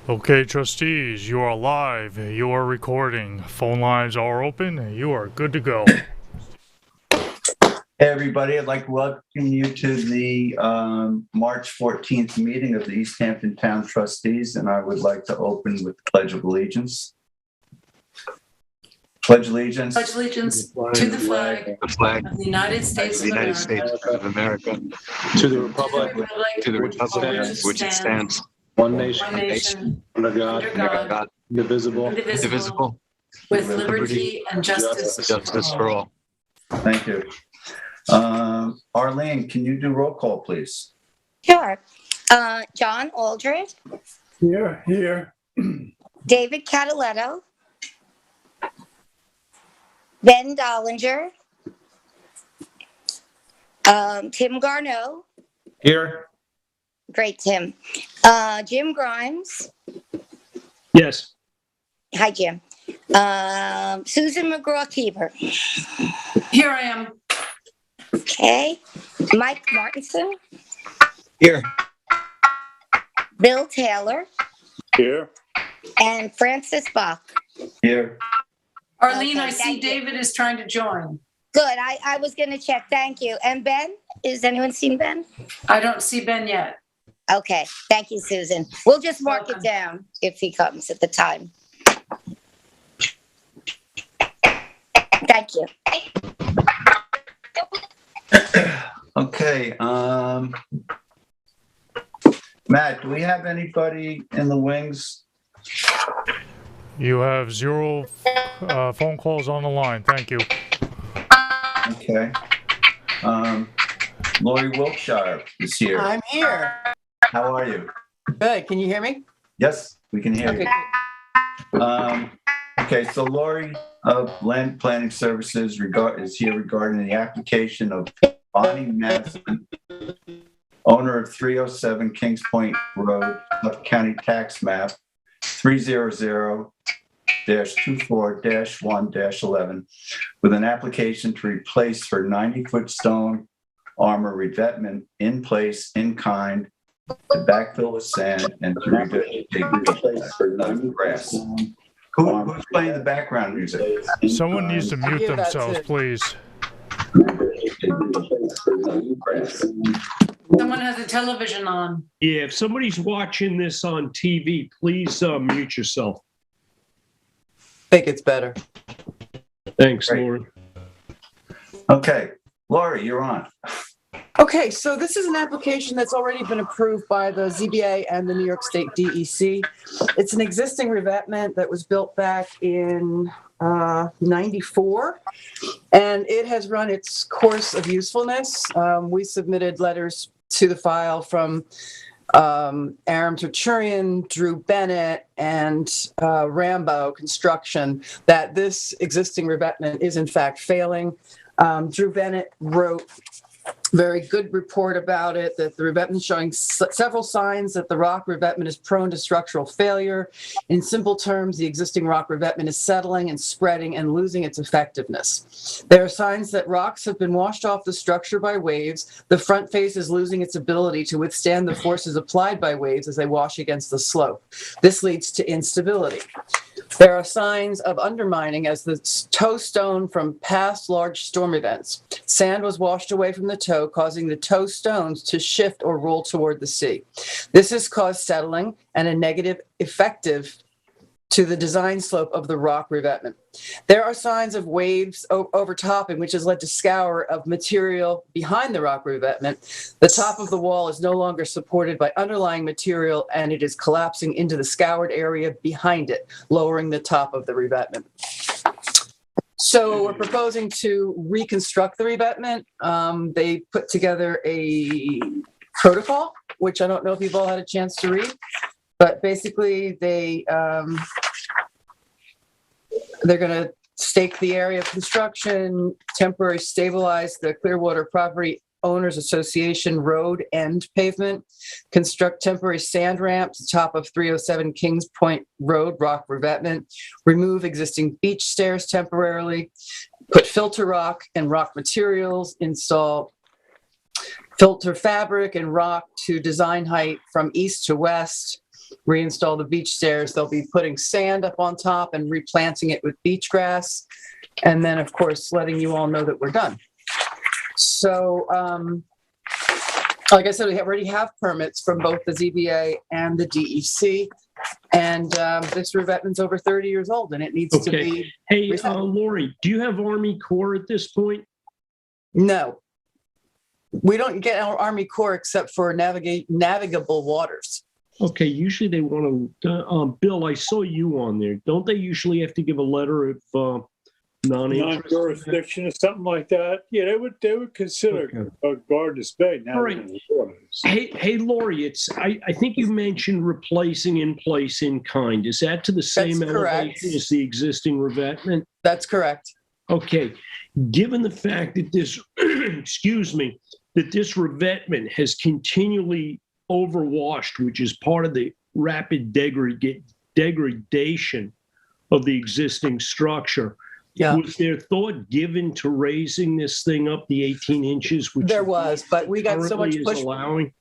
Okay, trustees, you are live. You are recording. Phone lines are open. You are good to go. Hey, everybody. I'd like to welcome you to the March 14th meeting of the East Hampton Town Trustees, and I would like to open with the Pledge of Allegiance. Pledge allegiance. Pledge allegiance to the flag of the United States of America, To the republic which it stands, one one nation, under under God, indivisible, indivisible, with liberty and justice for all. Thank you. Arlene, can you do roll call, please? Sure. John Aldred, Here. David Cataletto, Ben Dollinger, Tim Garneau, Here. great Tim, Jim Grimes, Yes. hi Jim, Susan McGraw-Keeper, Here I am. okay, Mike Martinson, Here. Bill Taylor, Here. and Francis Bach. Here. Arlene, Okay, I see thank you. David is trying to join. Good, I was going to check, thank you. And Ben, is anyone seen Ben? I don't see Ben yet. Okay, thank you, Susan. We'll just mark it Welcome. down if he comes at the time. Thank you. Okay. Matt, do we have anybody in the wings? You have 0 phone calls on the line. Thank you. Okay. Lori Wilkshire is here. I'm here. How are you? Good. Can you hear me? Yes, we can hear Okay. you. Okay, so Lori of Land Planning Services is here regarding the application of Bonnie Madison, owner of 307 Kings Point Road, Suffolk County Tax Map 300-24-1-11, with an application to replace her 90-foot stone armor revetment in place, in kind, to backfill with sand and to replace her grass. Who's playing the background music? Someone needs to mute hear that themselves, too. please. Someone has a television on. Yeah, if somebody's watching this on TV, please mute yourself. Think it's better. Thanks, Great. Lauren. Okay, Lori, you're on. Okay, so this is an application that's already been approved by the ZBA and the New York State DEC. It's an existing revetment that was built back in 94, and it has run its course of usefulness. We submitted letters to the file from Aram Tertullian, Drew Bennett, and Rambo Construction that this existing revetment is in fact failing. Drew Bennett wrote very good report about it, that the revetment is showing several signs that the rock revetment is prone to structural failure. In simple terms, the existing rock revetment is settling and spreading and losing its effectiveness. There are signs that rocks have been washed off the structure by waves. The front face is losing its ability to withstand the forces applied by waves as they wash against the slope. This leads to instability. There are signs of undermining as the toe stone from past large storm events. Sand was washed away from the toe, causing the toe stones to shift or roll toward the sea. This has caused settling and a negative effective to the design slope of the rock revetment. There are signs of waves overtopping, which has led to scour of material behind the rock revetment. The top of the wall is no longer supported by underlying material, and it is collapsing into the scoured area behind it, lowering the top of the revetment. So we're proposing to reconstruct the revetment. They put together a protocol, which I don't know if you've all had a chance to read, but basically they're going to stake the area of construction, temporarily stabilize the Clearwater Property Owners Association road end pavement, construct temporary sand ramps top of 307 Kings Point Road rock revetment, remove existing beach stairs temporarily, put filter rock and rock materials, install filter fabric and rock to design height from east to west, reinstall the beach stairs. They'll be putting sand up on top and replanting it with beach grass. And then, of course, letting you all know that we're done. So, like I said, we already have permits from both the ZBA and the DEC. And this revetment's over 30 years old, and it needs to be. Hey, Lori, do you have Army Corps at this point? No. We don't get our Army Corps except for navigable waters. Okay, usually they want to, Bill, I saw you on there. Don't they usually have to give a letter of non-interest? Non-jurisdiction or something like that. Yeah, they would consider Gardner's Bay now. All right. Hey, Lori, I think you mentioned replacing in place in kind. Is that to the same elevation as the existing revetment? That's correct. Okay. Given the fact that this, excuse me, that this revetment has continually overwashed, which is part of the rapid degradation of the existing structure, was there thought given to raising this thing up the 18 inches? Which there was, but we got so much pushback.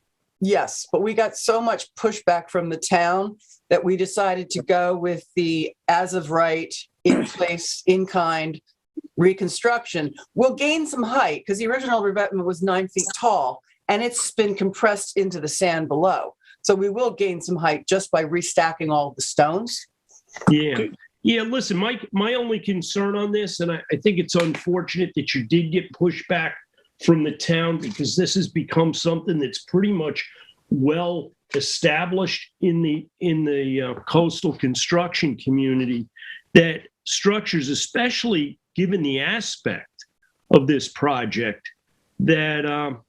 Yes, but we got so much pushback from the town that we decided to go with the as of right, in place, in kind reconstruction. We'll gain some height because the original revetment was 9 feet tall and it's been compressed into the sand below. So we will gain some height just by restacking all of the stones. Yeah. Yeah, listen, my only concern on this, and I think it's unfortunate that you did get pushback from the town because this has become something that's pretty much well established in the coastal construction community, that structures, especially given the aspect of this project, that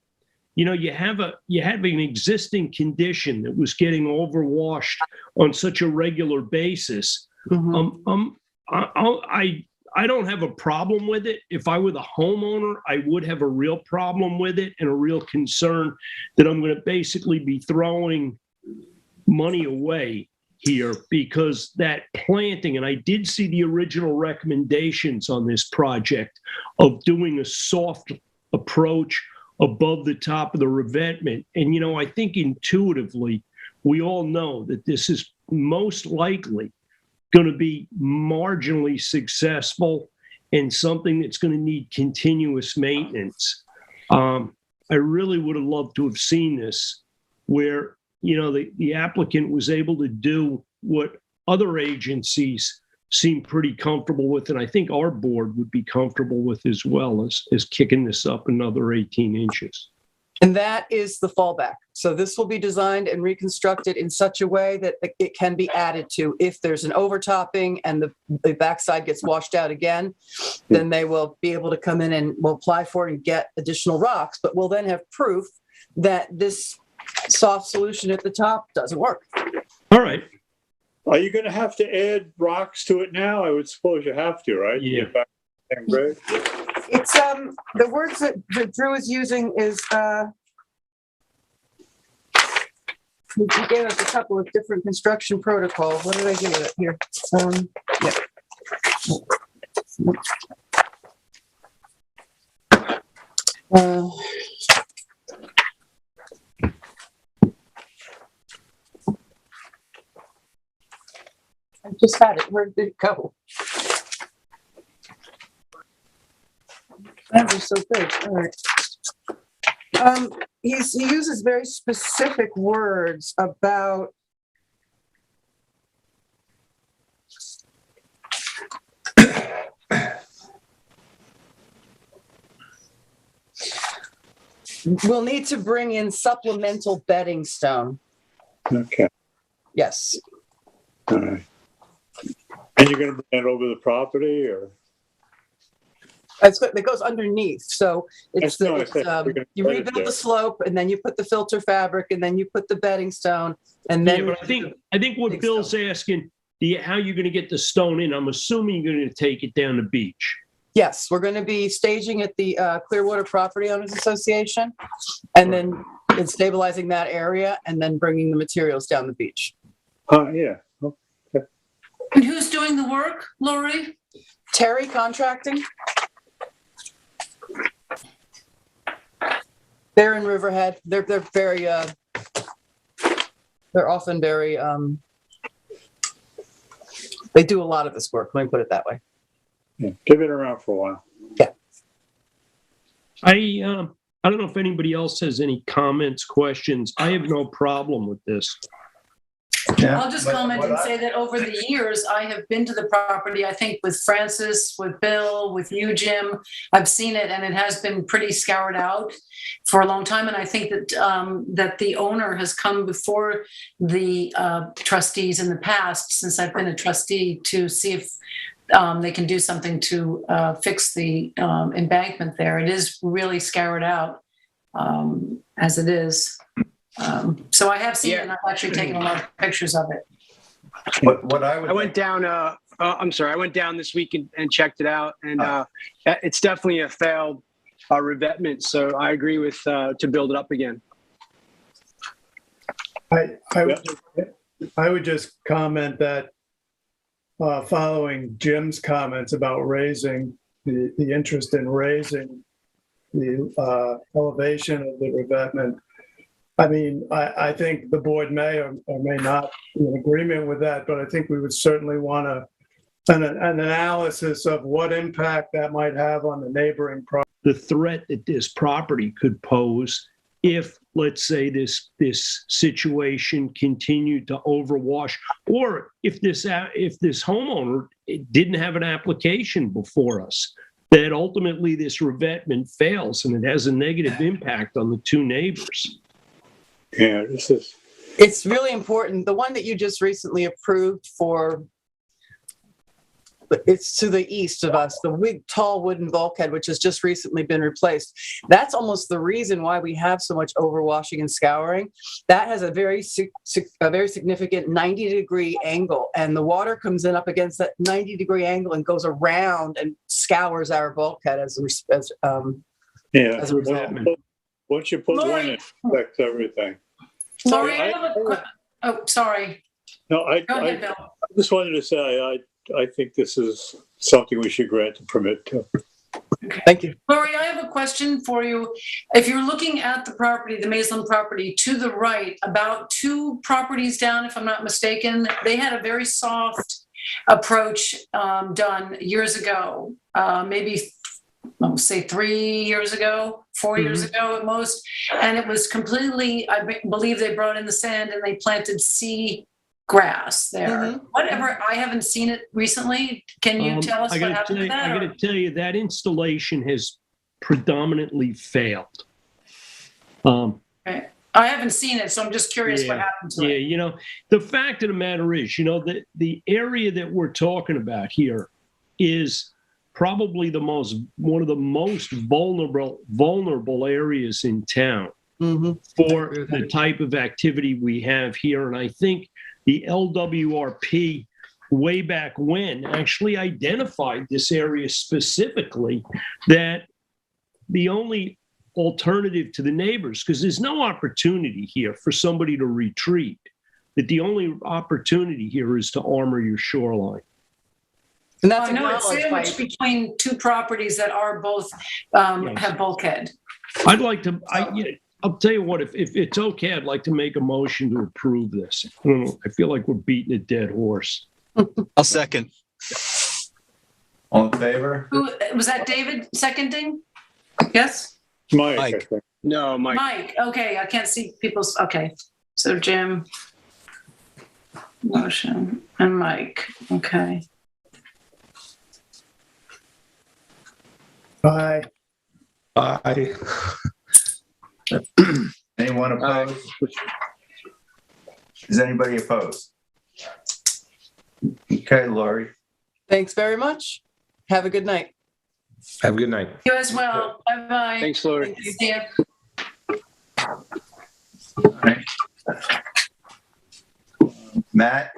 you have an existing condition that was getting overwashed on such a regular basis. Mm-hmm. I don't have a problem with it. If I were the homeowner, I would have a real problem with it and a real concern that I'm going to basically be throwing money away here because that planting, and I did see the original recommendations on this project of doing a soft approach above the top of the revetment. And, I think intuitively, we all know that this is most likely going to be marginally successful and something that's going to need continuous maintenance. I really would have loved to have seen this where, the applicant was able to do what other agencies seem pretty comfortable with, and I think our board would be comfortable with as well, as kicking this up another 18 inches. And that is the fallback. So this will be designed and reconstructed in such a way that it can be added to. If there's an overtopping and the backside gets washed out again, then they will be able to come in and we'll apply for it and get additional rocks, but we'll then have proof that this soft solution at the top doesn't work. All right. Are you going to have to add rocks to it now? I would suppose you have to, right? Yeah. It's the words that Drew is using is he gave us a couple of different construction protocols. What did I give it here? I just had it. Where did it go? That was so good. All right. He uses very specific words about we'll need to bring in supplemental bedding stone. Okay. Yes. All right. And you're going to bring that over the property, or? It goes underneath. So it's you rebuild the slope, and then you put the filter fabric, and then you put the bedding stone, and then. Yeah, but I think what Bill's asking, how you're going to get the stone in. I'm assuming you're going to take it down the beach. Yes, we're going to be staging at the Clearwater Property Owners Association, and then stabilizing that area, and then bringing the materials down the beach. Yeah. Okay. And who's doing the work, Lori? Terry Contracting. They're in Riverhead. They're very They're often very, they do a lot of this work, let me put it that way. Yeah, they've been around for a while. I don't know if anybody else has any comments, questions. I have no problem with this. Yeah, I'll just but comment what and I- say that over the years, I have been to the property, I think with Francis, with Bill, with you, Jim. I've seen it and it has been pretty scoured out for a long time. And I think that that the owner has come before the trustees in the past, since I've been a trustee, to see if they can do something to fix the embankment there. It is really scoured out as it is. So I have seen it, and I've actually taken a lot of pictures of it. What I would. I went down. I'm sorry. I went down this week and checked it out, and it's definitely a failed revetment. So I agree with to build it up again. I would just comment that following Jim's comments about raising the interest in raising the elevation of the revetment. I mean, I think the board may or may not be in agreement with that, but I think we would certainly want an analysis of what impact that might have on the neighboring property. The threat that this property could pose if, let's say, this situation continued to overwash, or if this homeowner didn't have an application before us, that ultimately this revetment fails and it has a negative impact on the two neighbors. Yeah, this is. It's really important. The one that you just recently approved for, it's to the east of us, the big, tall wooden bulkhead, which has just recently been replaced. That's almost the reason why we have so much overwashing and scouring. That has a very significant 90-degree angle, and the water comes in up against that 90-degree angle and goes around and scours our bulkhead as a result. Once you put one in, it affects everything. Lori, I have oh, sorry. No, Go ahead, Bill. I just wanted to say, I think this is something we should grant a permit to. Thank you. Lori, I have a question for you. If you're looking at the property, the Maitland property, to the right, about 2 properties down, if I'm not mistaken, they had a very soft approach done years ago, maybe I'll say 3 years ago, 4 years ago at most. And it was completely, I believe they brought in the sand and they planted sea grass there. Whatever, I haven't seen it recently. Can you tell us what happened to that? I got to tell you, that installation has predominantly failed. Okay. I haven't seen it, so I'm just curious what happened to it. Yeah, you know, the fact of the matter is, you know, the area that we're talking about here is probably one of the most vulnerable areas in town for the type of activity we have here. And I think the LWRP way back when actually identified this area specifically, that the only alternative to the neighbors, because there's no opportunity here for somebody to retreat, that the only opportunity here is to armor your shoreline. And that's I know it's sandwiched between 2 properties that are both have bulkhead. I'd like to, I'll tell you what, if it's okay, I'd like to make a motion to approve this. I don't know, I feel like we're beating a dead horse. I'll second. All in favor? Who was that? David seconding? Yes. Mike. Mike. I think. No, Mike. Mike. Okay, I can't see people's. Okay, so Jim, motion, and Mike. Okay. Aye. Aye. Anyone opposed? Is anybody opposed? Okay, Lori. Thanks very much. Have a good night. Have a good night. You as well. Bye bye. Thanks, Lori. Thank you. See ya. Matt,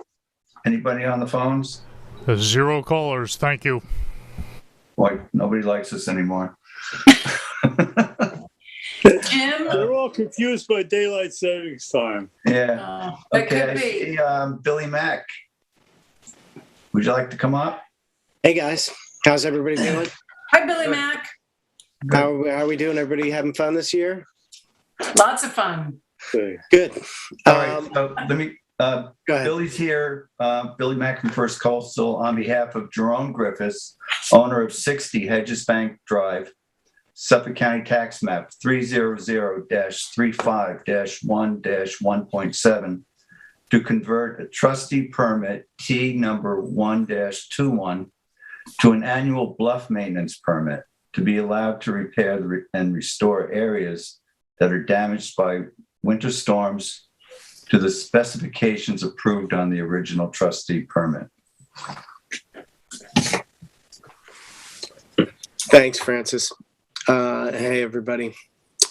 anybody on the phones? 0 callers. Thank you. Boy, nobody likes us anymore. Jim. They're all confused by daylight savings time. Yeah. That Okay, could I be. see, Billy Mack. Would you like to come up? Hey guys, how's everybody doing? Hi, Billy Mack. How are we doing? Everybody having fun this year? Lots of fun. Good. All right, so let me, Go ahead. Billy's here, Billy Mack from First Coastal, on behalf of Jerome Griffiths, owner of 60 Hedges Bank Drive, Suffolk County Tax Map 300-35-1-1.7, to convert a trustee permit T number 1-21 to an annual bluff maintenance permit to be allowed to repair and restore areas that are damaged by winter storms to the specifications approved on the original trustee permit. Thanks, Francis. Hey, everybody.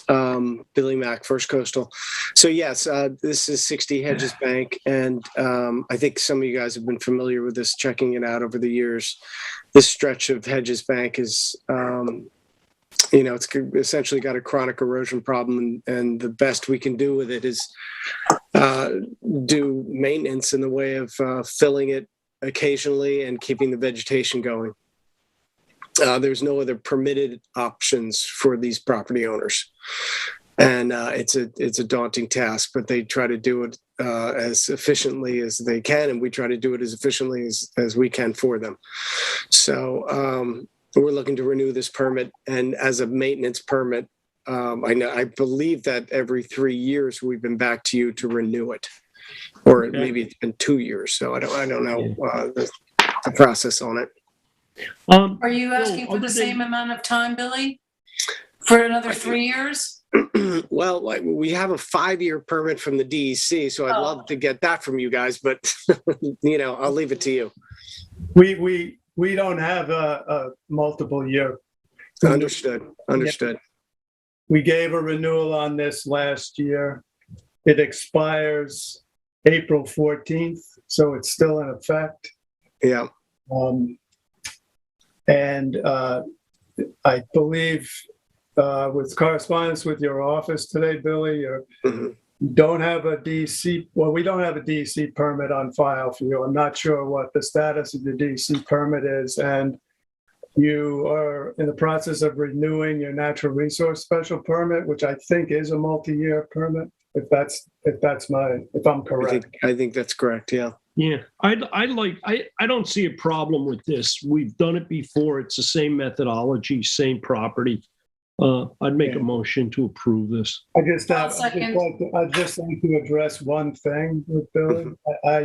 Billy Mack, First Coastal. So yes, this is 60 Hedges Bank, and I think some of you guys have been familiar with this, checking it out over the years. This stretch of Hedges Bank is, it's essentially got a chronic erosion problem, and the best we can do with it is do maintenance in the way of filling it occasionally and keeping the vegetation going. There's no other permitted options for these property owners. And it's a daunting task, but they try to do it as efficiently as they can, and we try to do it as efficiently as we can for them. So we're looking to renew this permit, and as a maintenance permit, I believe that every 3 years we've been back to you to renew it, or maybe it's been 2 years. So I don't know the process on it. Are you asking for the same amount of time, Billy? For another 3 years? Well, we have a 5-year permit from the DEC, so I'd love to get that from you guys, but I'll leave it to you. We don't have a multiple year. Understood. We gave a renewal on this last year. It expires April 14th, so it's still in effect. Yeah. And I believe with correspondence with your office today, Billy, you don't have a DC. Well, we don't have a DC permit on file for you. I'm not sure what the status of the DC permit is, and you are in the process of renewing your natural resource special permit, which I think is a multi-year permit. If I'm correct. I think that's correct. Yeah. Yeah, I don't see a problem with this. We've done it before. It's the same methodology, same property. I'd make a motion to approve this. I'd just like to address one thing with Billy.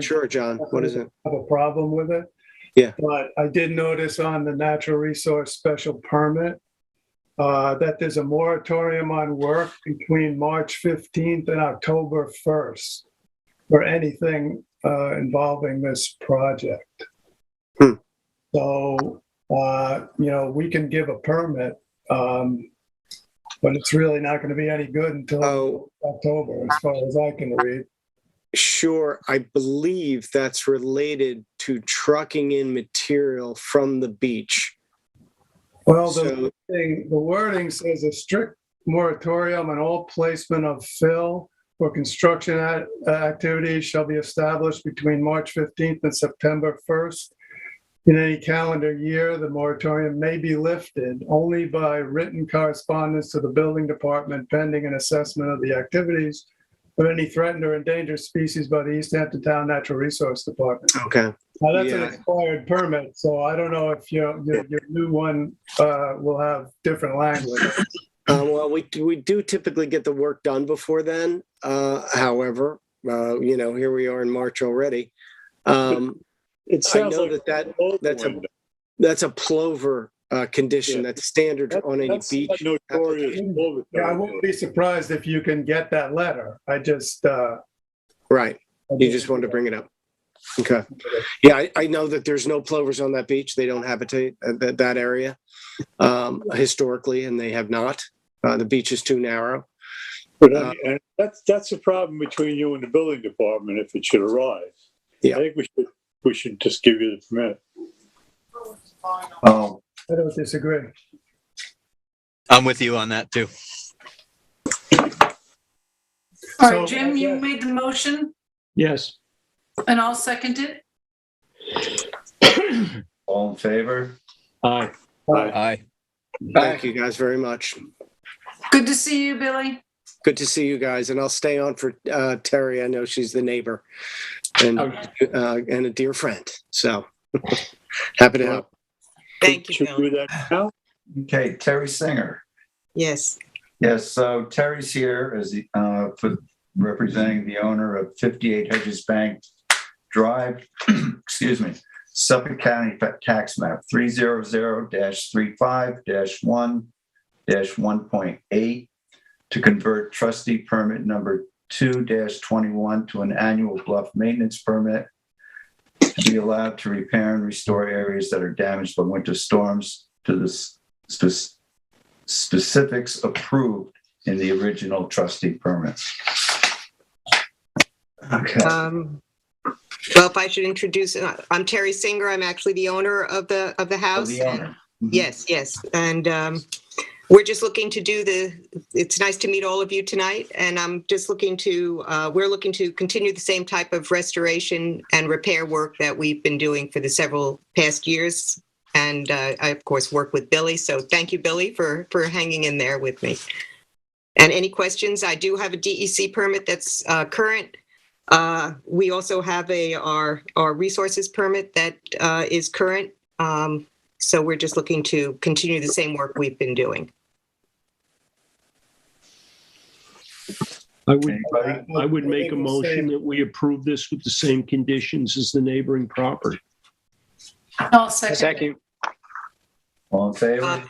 Sure, John. What is it? I have a problem with it. Yeah. But I did notice on the natural resource special permit that there's a moratorium on work between March 15th and October 1st for anything involving this project. So, we can give a permit, but it's really not going to be any good until October, as far as I can read. Sure. I believe that's related to trucking in material from the beach. Well, the wording says a strict moratorium on all placement of fill for construction activities shall be established between March 15th and September 1st. In any calendar year, the moratorium may be lifted only by written correspondence to the building department pending an assessment of the activities of any threatened or endangered species by the East Hampton Town Natural Resource Department. Okay. Now, that's an expired permit, so I don't know if your new one will have different language. Well, we do typically get the work done before then. However, here we are in March already. It sounds that's a plover condition. That's standard on any beach. Notorious. Yeah, I wouldn't be surprised if you can get that letter. I just right. You just wanted to bring it up. Okay. Yeah, I know that there's no plovers on that beach. They don't habitate that area historically, and they have not. The beach is too narrow. But that's the problem between you and the building department if it should arise. Yeah. I think we should just give you the permit. Oh, I don't disagree. I'm with you on that too. All right, Jim, you made the motion Yes. and I'll second it. all in favor? Aye. Aye. Thank you guys very much. Good to see you, Billy. Good to see you guys, and I'll stay on for Terry. I know she's the neighbor and a dear friend. So happy to help. Thank you, Should we Bill. do that now? Okay, Terry Singer. Yes. Yes, so Terry's here as representing the owner of 58 Hedges Bank Drive, excuse me, Suffolk County Tax Map 300-35-1-1.8 to convert trustee permit number 2-21 to an annual bluff maintenance permit to be allowed to repair and restore areas that are damaged by winter storms to the specifics approved in the original trustee permits. Okay. Well, if I should introduce, I'm Terry Singer. I'm actually the owner of the house. The owner. Yes, yes. And we're just looking to it's nice to meet all of you tonight. And I'm just looking to, we're looking to continue the same type of restoration and repair work that we've been doing for the several past years. And I, of course, work with Billy. So thank you, Billy, for hanging in there with me. And any questions? I do have a DEC permit that's current. We also have our resources permit that is current. So we're just looking to continue the same work we've been doing. I would make a motion that we approve this with the same conditions as the neighboring property. I'll second. All in favor?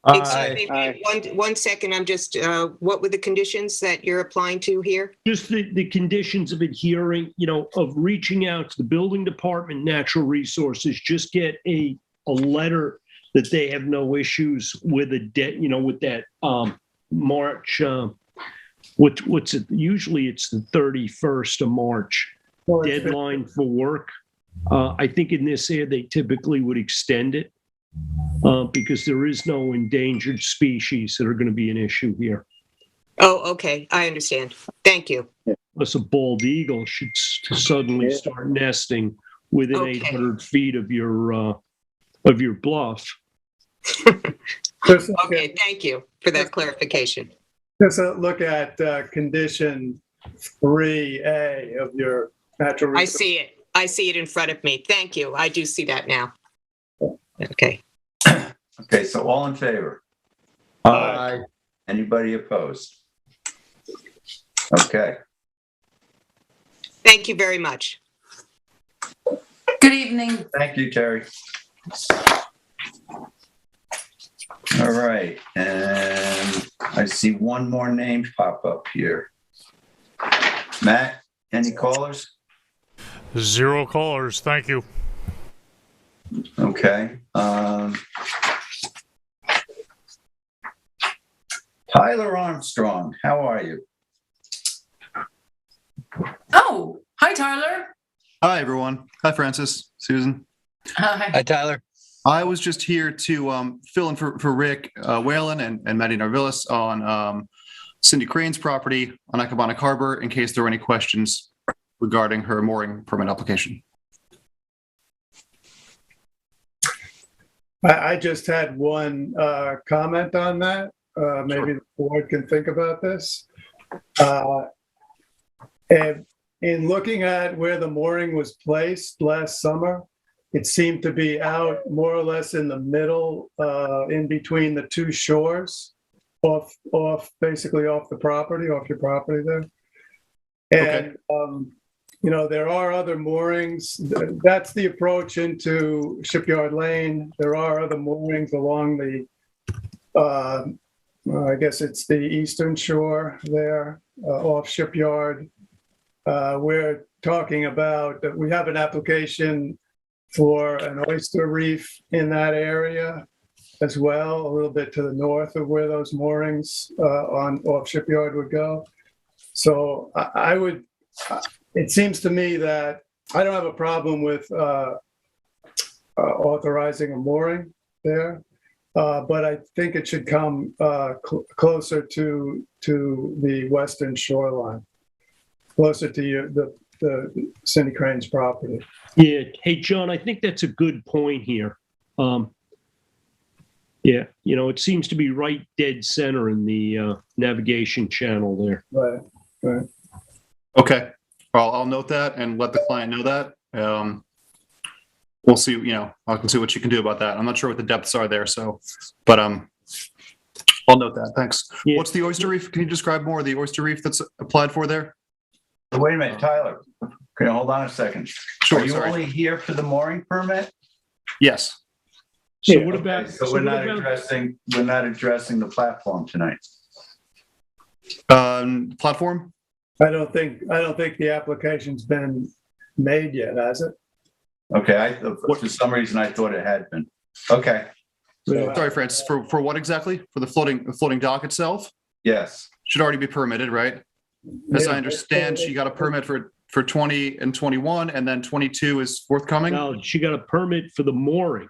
Excuse me, one second. I'm just, what were the conditions that you're applying to here? Just the conditions of adhering, of reaching out to the building department, natural resources, just get a letter that they have no issues with a debt, with that March, what's it? Usually it's the 31st of March deadline for work. I think in this area, they typically would extend it because there is no endangered species that are going to be an issue here. Oh, okay. I understand. Thank you. Unless a bald eagle should suddenly start nesting within 800 feet of your bluff. Okay, thank you for that clarification. Just look at condition 3A of your natural resource. I see it. I see it in front of me. Thank you. I do see that now. Okay. Okay, so all in favor? Aye. Anybody opposed? Okay. Thank you very much. Good evening. Thank you, Terry. All right, and I see one more name pop up here. Matt, any callers? 0 callers. Thank you. Okay. Tyler Armstrong, how are you? Oh, hi, Tyler. Hi, everyone. Hi, Francis, Susan. Hi. Hi, Tyler. I was just here to fill in for Rick Whalen and Maddie Narvillis on Cindy Crane's property on Accabonac Harbor in case there were any questions regarding her mooring permit application. I just had one comment on that. Maybe the board can think about this. And in looking at where the mooring was placed last summer, it seemed to be out more or less in the middle, in between the two shores, basically off the property, off your property there. And, there are other moorings. That's the approach into Shipyard Lane. There are other moorings along the, I guess it's the eastern shore there, off Shipyard. We're talking about, we have an application for an oyster reef in that area as well, a little bit to the north of where those moorings off Shipyard would go. So it seems to me that I don't have a problem with authorizing a mooring there, but I think it should come closer to the western shoreline, closer to the Cindy Crane's property. Yeah. Hey, John, I think that's a good point here. Yeah, it seems to be right dead center in the navigation channel there. Right. Okay. Well, I'll note that and let the client know that. We'll see, I can see what you can do about that. I'm not sure what the depths are there, but I'll note that. Thanks. Yeah. What's the Oyster Reef? Can you describe more of the Oyster Reef that's applied for there? Wait a minute, Tyler. Okay, hold on a second. Sure, Are you sorry. only here for the mooring permit? Yes. So what about? So we're not addressing the platform tonight. Platform? I don't think the application's been made yet, has it? Okay, for some reason I thought it had been. Okay, Sorry, Francis, for what exactly? For the floating dock itself? yes. Should already be permitted, right? As I understand, she got a permit for 20 and 21, and then 22 is forthcoming? No, she got a permit for the mooring.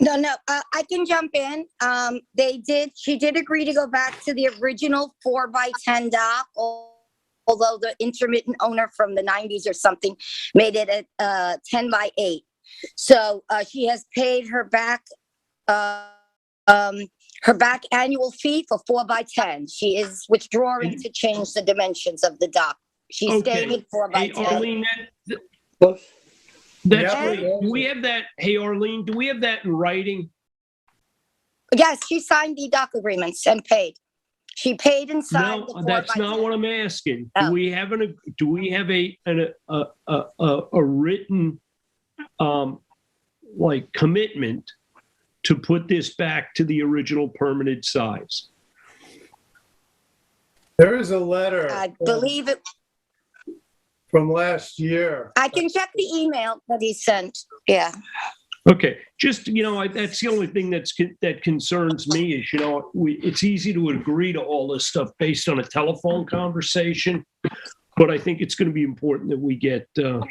No, I can jump in. She did agree to go back to the original 4x10 dock, although the intermittent owner from the 90s or something made it a 10x8. So she has paid her back annual fee for 4x10. She is withdrawing to change the dimensions of the dock. She's staying at 4x10. Hey, Arlene, that's great. Do we have that? Hey, Arlene, do we have that in writing? Yes, she signed the dock agreements and paid. She paid and signed. No, that's not what I'm asking. Oh. Do we have a written commitment to put this back to the original permitted size? There is a letter. I believe it. From last year. I can check the email that he sent. Yeah. Okay, just that's the only thing that concerns me is it's easy to agree to all this stuff based on a telephone conversation, but I think it's going to be important that we get some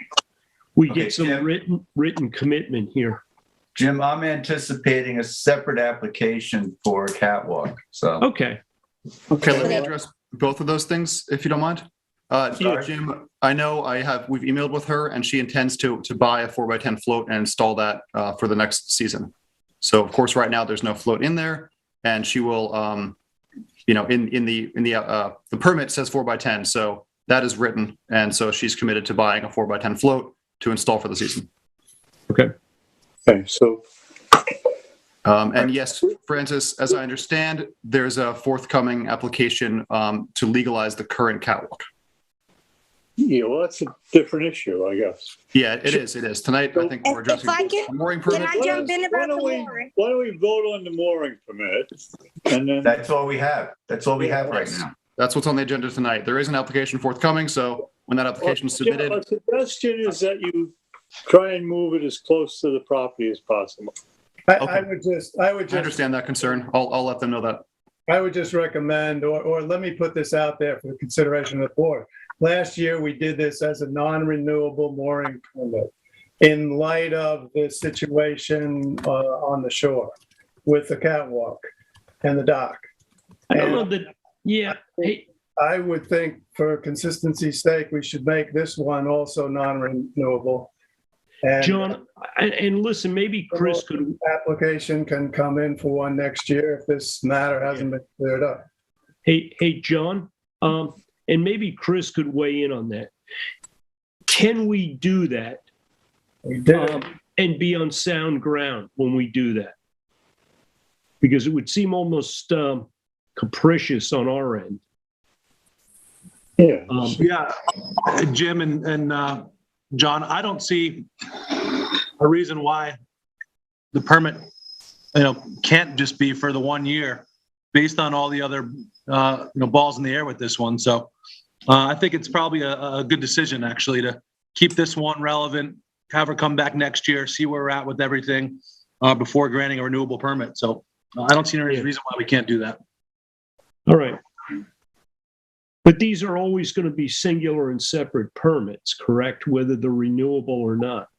Jim, written commitment here. Jim, I'm anticipating a separate application for a catwalk. So Okay, let me address both of those things, if you don't mind. Jim, I know we've emailed with her and she intends to buy a 4x10 float and install that for the next season. So of course, right now there's no float in there, and she will, in the permit says 4x10. So that is written. And so she's committed to buying a 4x10 float to install for the season. Okay. So. And yes, Francis, as I understand, there's a forthcoming application to legalize the current catwalk. Yeah, well, that's a different issue, I guess. Yeah, it is. Tonight, I think we're addressing the mooring permit. Can I jump in about the mooring? Why don't we vote on the mooring permit? And then that's all we have. That's all we have right now. That's what's on the agenda tonight. There is an application forthcoming, so when that application is submitted. My suggestion is that you try and move it as close to the property as possible. I would just I understand that concern. I'll let them know that. I would just recommend, or let me put this out there for the consideration of the board. Last year, we did this as a non-renewable mooring permit in light of the situation on the shore with the catwalk and the dock. I don't know that. Yeah. Hey, I would think for consistency's sake, we should make this one also non-renewable. And John, and listen, maybe Chris could. Application can come in for one next year if this matter hasn't been cleared up. Hey, John, and maybe Chris could weigh in on that. Can we do that? We did. And be on sound ground when we do that? Because it would seem almost capricious on our end. Yeah. Jim and John, I don't see a reason why the permit, can't just be for the 1 year based on all the other, balls in the air with this one. So I think it's probably a good decision actually to keep this one relevant, have her come back next year, see where we're at with everything before granting a renewable permit. So I don't see any reason why we can't do that. All right. But these are always going to be singular and separate permits, correct? Whether they're renewable or not.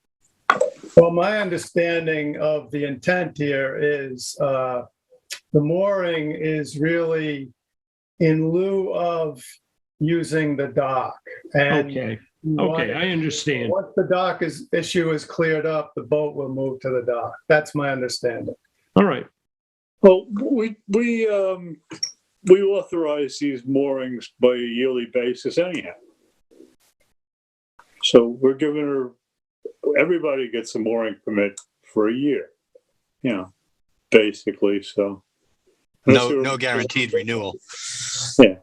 Well, my understanding of the intent here is the mooring is really in lieu of using the dock. And okay, I understand. Once the dock issue is cleared up, the boat will move to the dock. That's my understanding. All right. Well, we authorize these moorings by a yearly basis anyhow. So we're giving her, everybody gets a mooring permit for a year, basically, so. No guaranteed renewal. Yeah.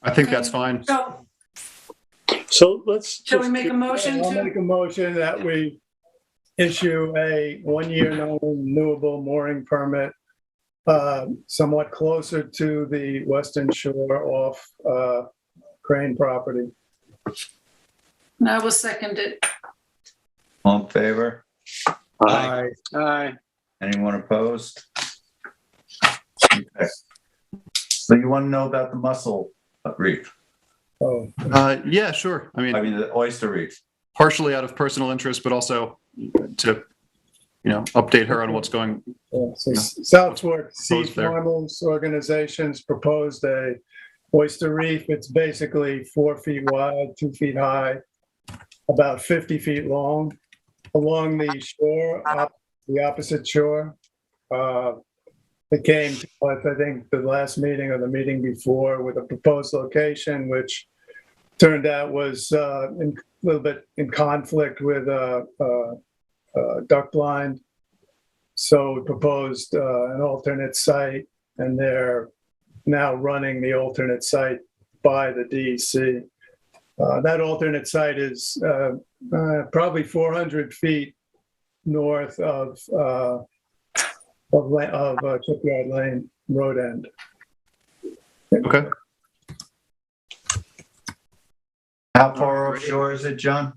I think that's fine. So let's. Shall we make a motion I'll to? make a motion that we issue a 1-year non-renewable mooring permit somewhat closer to the western shore off Crane property. And I will second it. All in favor? Aye. Aye. Anyone opposed? Okay. So you want to know about the mussel reef? Oh, Yeah, sure. I mean, the oyster reef. partially out of personal interest, but also to, update her on what's going. yeah. So South Fork Sea Proposed there. Farmers Organizations proposed a oyster reef. It's basically 4 feet wide, 2 feet high, about 50 feet long, along the shore, the opposite shore. It came to us, I think, the last meeting or the meeting before with a proposed location, which turned out was a little bit in conflict with duck blind. So we proposed an alternate site, and they're now running the alternate site by the DEC. That alternate site is probably 400 feet north of Shipyard Lane road end. Okay. How far offshore is it, John?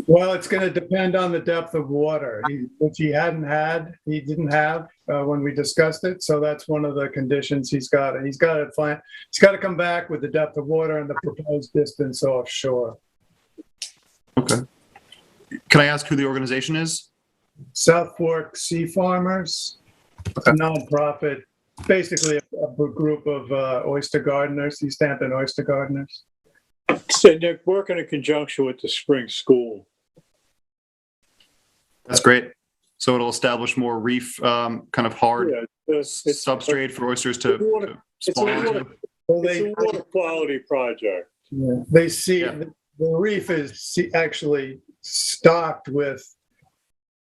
Well, it's going to depend on the depth of water, which he didn't have when we discussed it. So that's one of the conditions he's got to come back with the depth of water and the proposed distance offshore. Okay. Can I ask who the organization is? South Fork Sea Farmers, Okay. nonprofit, basically a group of oyster gardeners, East Hampton oyster gardeners. So they're working in conjunction with the spring school. That's great. So it'll establish more reef, kind of hard It's substrate for oysters to spawn onto. a water quality project. Yeah, they see Yeah. the reef is actually stocked with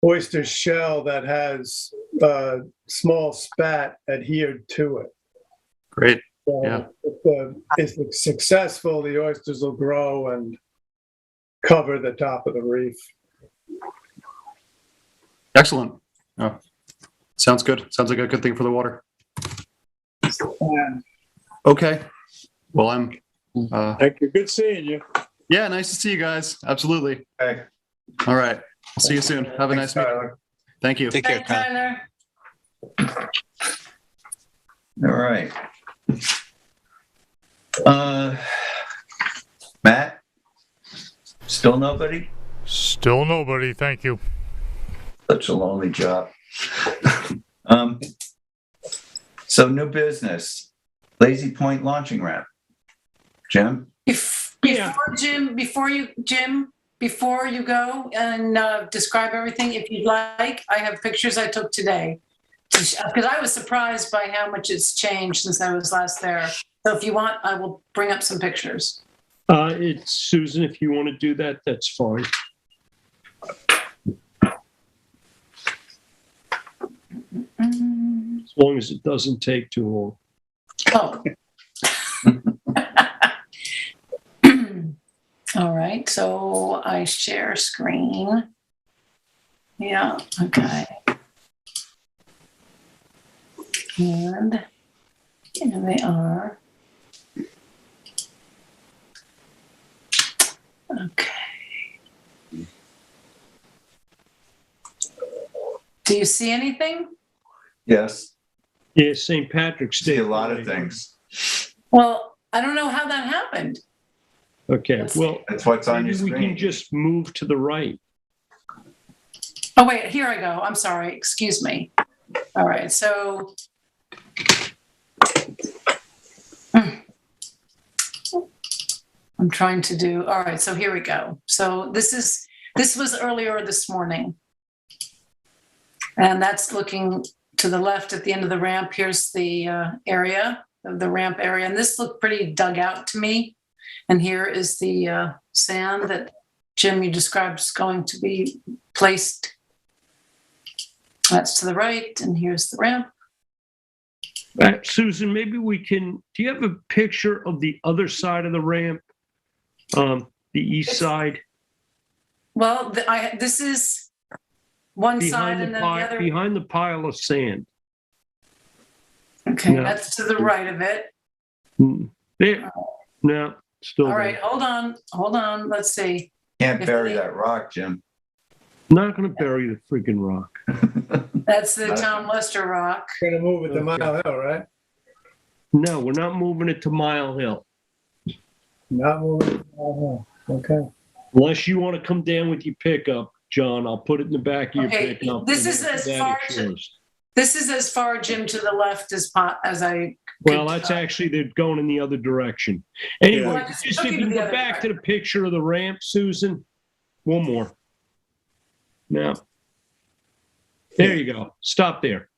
oyster shell that has a small spat adhered to it. Great. So Yeah. if it's successful, the oysters will grow and cover the top of the reef. Excellent. Oh, sounds good. Sounds like a good thing for the water. And Okay. Well, I'm. Thank you. Good seeing you. Yeah, nice to see you guys. Absolutely. Okay. All right. I'll see you soon. Have a Thanks, nice meeting. Tyler. Thank you. Take care, Tyler. Tyler. All right. Matt? Still nobody? Still nobody, thank you. Such a lonely job. So new business, Lazy Point launching ramp. Jim? Before you go and describe everything, if you'd like, I have pictures I took today. Because I was surprised by how much it's changed since I was last there. So if you want, I will bring up some pictures. It's Susan, if you want to do that, that's fine. As long as it doesn't take too long. Oh. All right, so I share screen. Yeah, okay. And here they are. Okay. Do you see anything? Yes. Yeah, St. Patrick's Day. See a lot of things. Well, I don't know how that happened. Okay, well, That's what's on your maybe we can screen. just move to the right. Oh, wait, here I go. I'm sorry. Excuse me. All right, so. I'm trying to do, all right, so here we go. So this was earlier this morning. And that's looking to the left at the end of the ramp. Here's the area of the ramp area. And this looked pretty dug out to me. And here is the sand that Jim, you described is going to be placed. That's to the right. And here's the ramp. Susan, maybe we can, do you have a picture of the other side of the ramp? The east side? Well, this is one side and then the other. Behind the pile of sand. Okay, No. that's to the right of it. There. No, still All there. right, hold on. Let's see. Can't If bury they- that rock, Jim. Not going to bury the freaking rock. That's the Tom Lester rock. Gonna move it to Mile Hill, right? No, we're not moving it to Mile Hill. Not moving it to Mile Hill. Okay. Unless you want to come down with your pickup, John, I'll put it in the back of your Okay, pickup. this and is after as that, far it's to- yours. This is as far, Jim, to the left as I. Well, that's actually, they're going in the other direction. Anyway, Well, I just just took if you you to the go other back to the picture of the ramp, Susan, one more. Now, there you go. Stop there.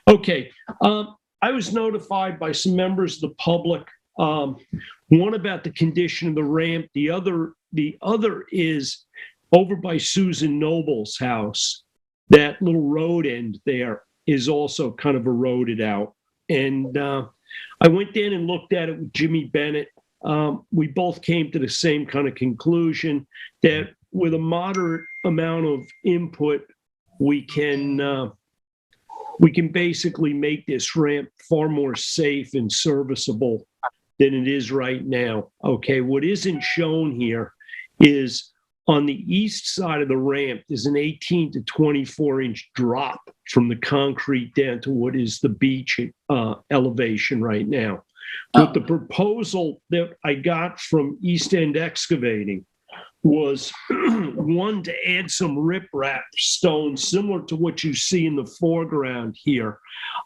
Okay. I was notified by some members of the public. One about the condition of the ramp. The other is over by Susan Noble's house. That little road end there is also kind of eroded out. And I went in and looked at it with Jimmy Bennett. We both came to the same kind of conclusion that with a moderate amount of input, we can basically make this ramp far more safe and serviceable than it is right now. Okay, what isn't shown here is on the east side of the ramp, there's an 18 to 24 inch drop from the concrete down to what is the beach elevation right now. But the proposal that I got from East End Excavating was one to add some riprap stones similar to what you see in the foreground here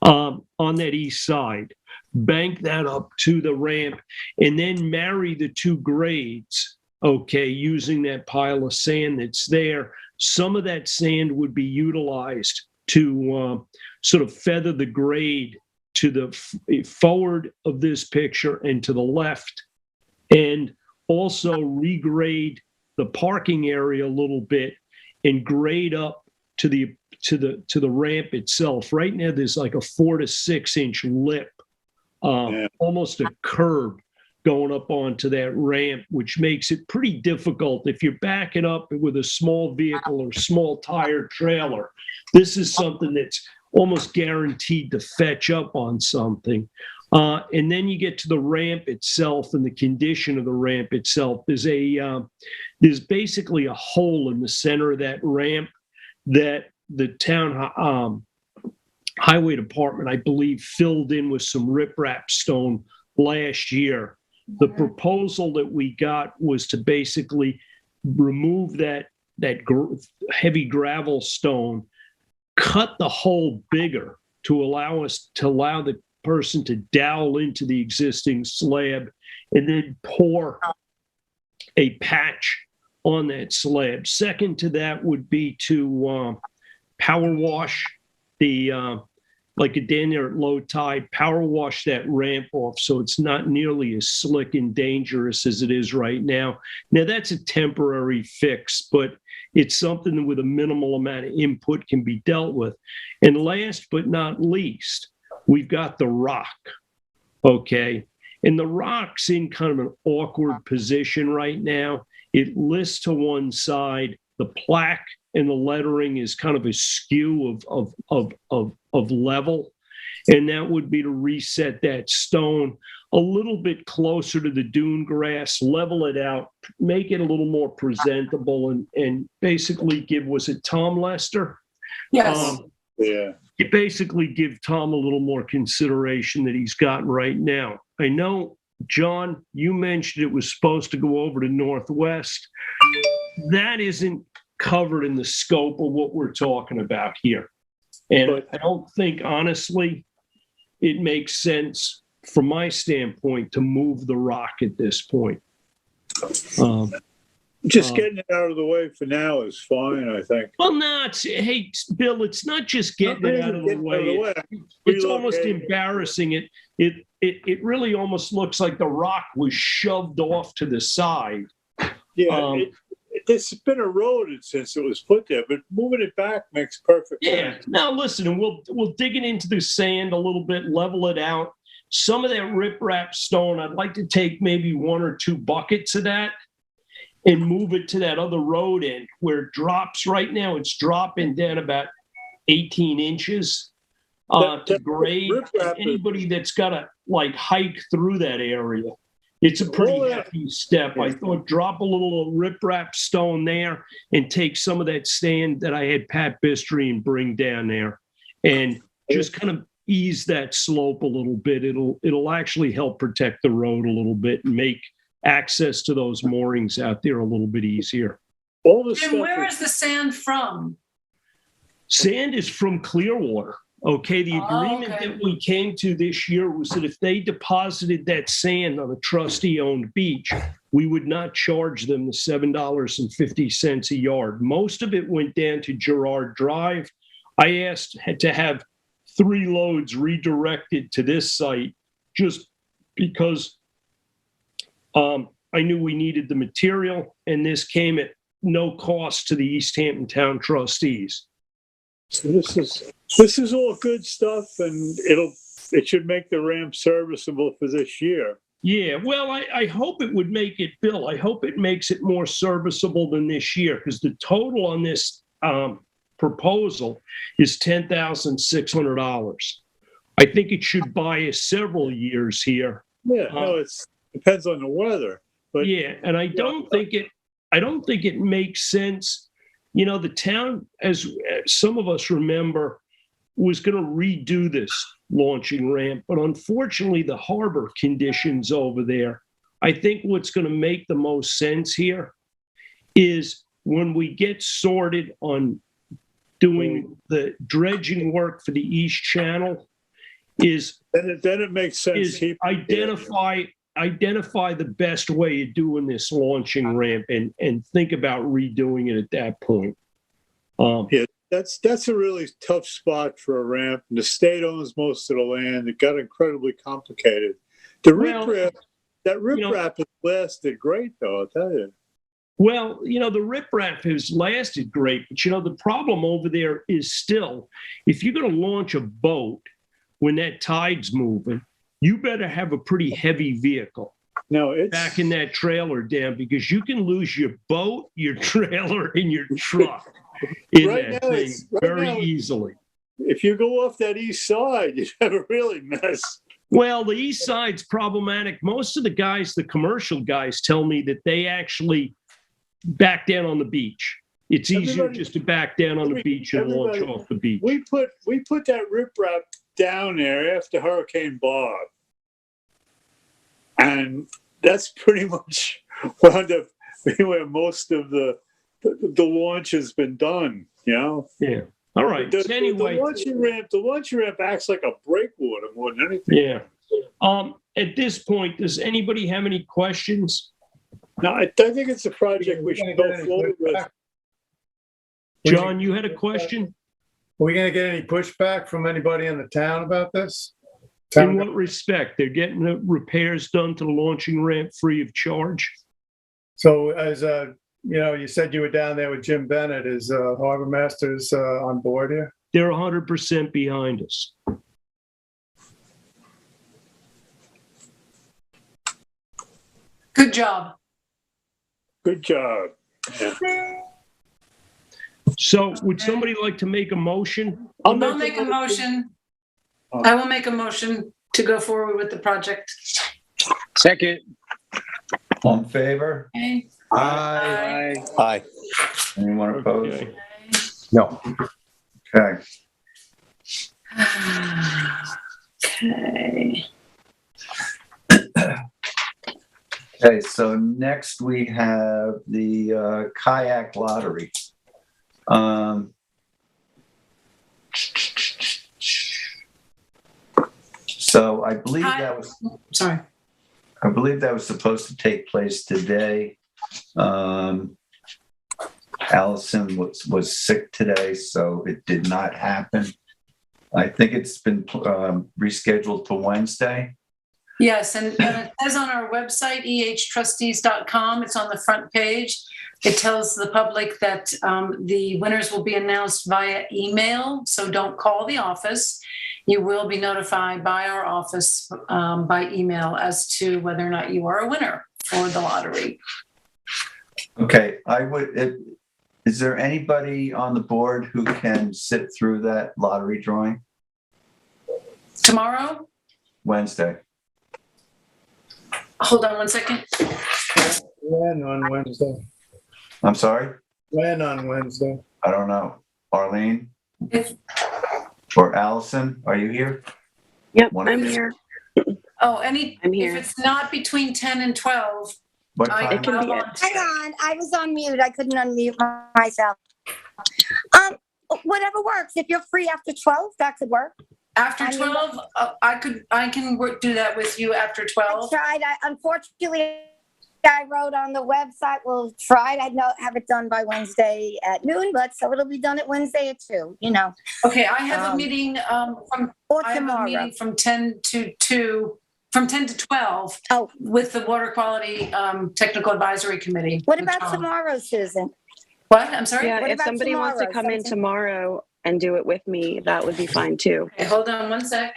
on that east side, bank that up to the ramp, and then marry the two grades, okay, using that pile of sand that's there. Some of that sand would be utilized to sort of feather the grade to the forward of this picture and to the left, and also regrade the parking area a little bit and grade up to the ramp itself. Right now, there's like a 4 to 6 inch lip, almost a curb going up onto that ramp, which makes it pretty difficult if you're backing up with a small vehicle or small tire trailer. This is something that's almost guaranteed to fetch up on something. And then you get to the ramp itself and the condition of the ramp itself. There's basically a hole in the center of that ramp that the town highway department, I believe, filled in with some riprap stone last year. The proposal that we got was to basically remove that heavy gravel stone, cut the hole bigger to allow the person to dowel into the existing slab, and then pour a patch on that slab. Second to that would be to power wash like a day there at low tide, power wash that ramp off so it's not nearly as slick and dangerous as it is right now. Now, that's a temporary fix, but it's something that with a minimal amount of input can be dealt with. And last but not least, we've got the rock, okay? And the rock's in kind of an awkward position right now. It lists to one side. The plaque and the lettering is kind of a skew of level. And that would be to reset that stone a little bit closer to the dune grass, level it out, make it a little more presentable, and basically was it Tom Lester? Yes. Yeah. You basically give Tom a little more consideration that he's got right now. I know, John, you mentioned it was supposed to go over to Northwest. That isn't covered in the scope of what we're talking about here. And I don't think, honestly, it makes sense from my standpoint to move the rock at this point. Just getting it out of the way for now is fine, I think. Well, no, hey, Bill, it's not just getting it out of the way. It's almost embarrassing. It really almost looks like the rock was shoved off to the side. Yeah, it's been eroded since it was put there, but moving it back makes perfect sense. Now listen, and we'll dig it into the sand a little bit, level it out. Some of that riprap stone, I'd like to take maybe 1 or 2 buckets of that and move it to that other road end where it drops right now. It's dropping down about 18 inches to grade. Anybody that's got to like hike through that area, it's a pretty hefty step. I thought drop a little riprap stone there and take some of that sand that I had Pat Bistry and bring down there and just kind of ease that slope a little bit. It'll actually help protect the road a little bit and make access to those moorings out there a little bit easier. Jim, where is the sand from? Sand is from Clearwater. Okay, the agreement that we came to this year was that if they deposited that sand on a trustee-owned beach, we would not charge them the $7.50 a yard. Most of it went down to Girard Drive. I asked to have 3 loads redirected to this site just because I knew we needed the material, and this came at no cost to the East Hampton Town trustees. So this is all good stuff, and it should make the ramp serviceable for this year. Yeah, well, I hope it would make it, Bill. I hope it makes it more serviceable than this year, because the total on this proposal is $10,600. I think it should buy us several years here. Yeah, no, it depends on the weather. But yeah, and I don't think it makes sense. You know, the town, as some of us remember, was going to redo this launching ramp, but unfortunately the harbor conditions over there, I think what's going to make the most sense here is when we get sorted on doing the dredging work for the East Channel, is then it makes sense. Identify the best way of doing this launching ramp and think about redoing it at that point. Yeah, that's a really tough spot for a ramp. And the state owns most of the land. It got incredibly complicated. That riprap has lasted great, though, I'll tell you. Well, you know, the riprap has lasted great, but you know, the problem over there is still, if you're going to launch a boat when that tide's moving, you better have a pretty heavy vehicle. No, it's backing that trailer down, because you can lose your boat, your trailer, and your truck in that thing very easily. If you go off that east side, you have a really mess. Well, the east side's problematic. Most of the guys, the commercial guys, tell me that they actually back down on the beach. It's easier just to back down on the beach and launch off the beach. We put that riprap down there after Hurricane Bob, and that's pretty much wound up being where most of the launch has been done. You know. Yeah. All right. Anyway, the launching ramp acts like a breakwater more than anything. Yeah. At this point, does anybody have any questions? No, I think it's a project we should go forward with. John, you had a question? Are we going to get any pushback from anybody in the town about this? In what respect? They're getting the repairs done to the launching ramp free of charge? So as you said you were down there with Jim Bennett. Is Harbor Masters on board here? They're 100% behind us. Good job. Good job. Yeah. So would somebody like to make a motion? I'll make a motion. I will make a motion to go forward with the project. Second. All in favor? Okay. Aye. Aye. Anyone opposed? Okay. No. Okay. Okay. Okay, so next we have the Kayak Lottery. So I believe that was supposed to take place today. Allison was sick today, so it did not happen. I think it's been rescheduled to Wednesday. Yes, and it says on our website, ehtrustees.com, it's on the front page. It tells the public that the winners will be announced via email, so don't call the office. You will be notified by our office by email as to whether or not you are a winner for the lottery. Okay, is there anybody on the board who can sit through that lottery drawing? Tomorrow? Wednesday. Hold on one second. When on Wednesday? I'm sorry? When on Wednesday? I don't know. Arlene? Or Allison, are you here? Yep, I'm here. Oh, I'm here. if it's not between 10 and 12, What I time? can be log it. on. Hang on, I was on mute. I couldn't unmute myself. Whatever works. If you're free after 12, that could work. After 12, I can do that with you after 12. I tried. Unfortunately, I wrote on the website, we'll try. I'd have it done by Wednesday at noon, but so it'll be done at Wednesday at 2, you know. Okay, I have a meeting from 10 to 2, from 10 to 12 with the Water Quality Technical Advisory Committee. What about tomorrow, Susan? What? I'm sorry? Yeah, if somebody wants to come in tomorrow and do it with me, that would be fine too. Okay, hold on one sec.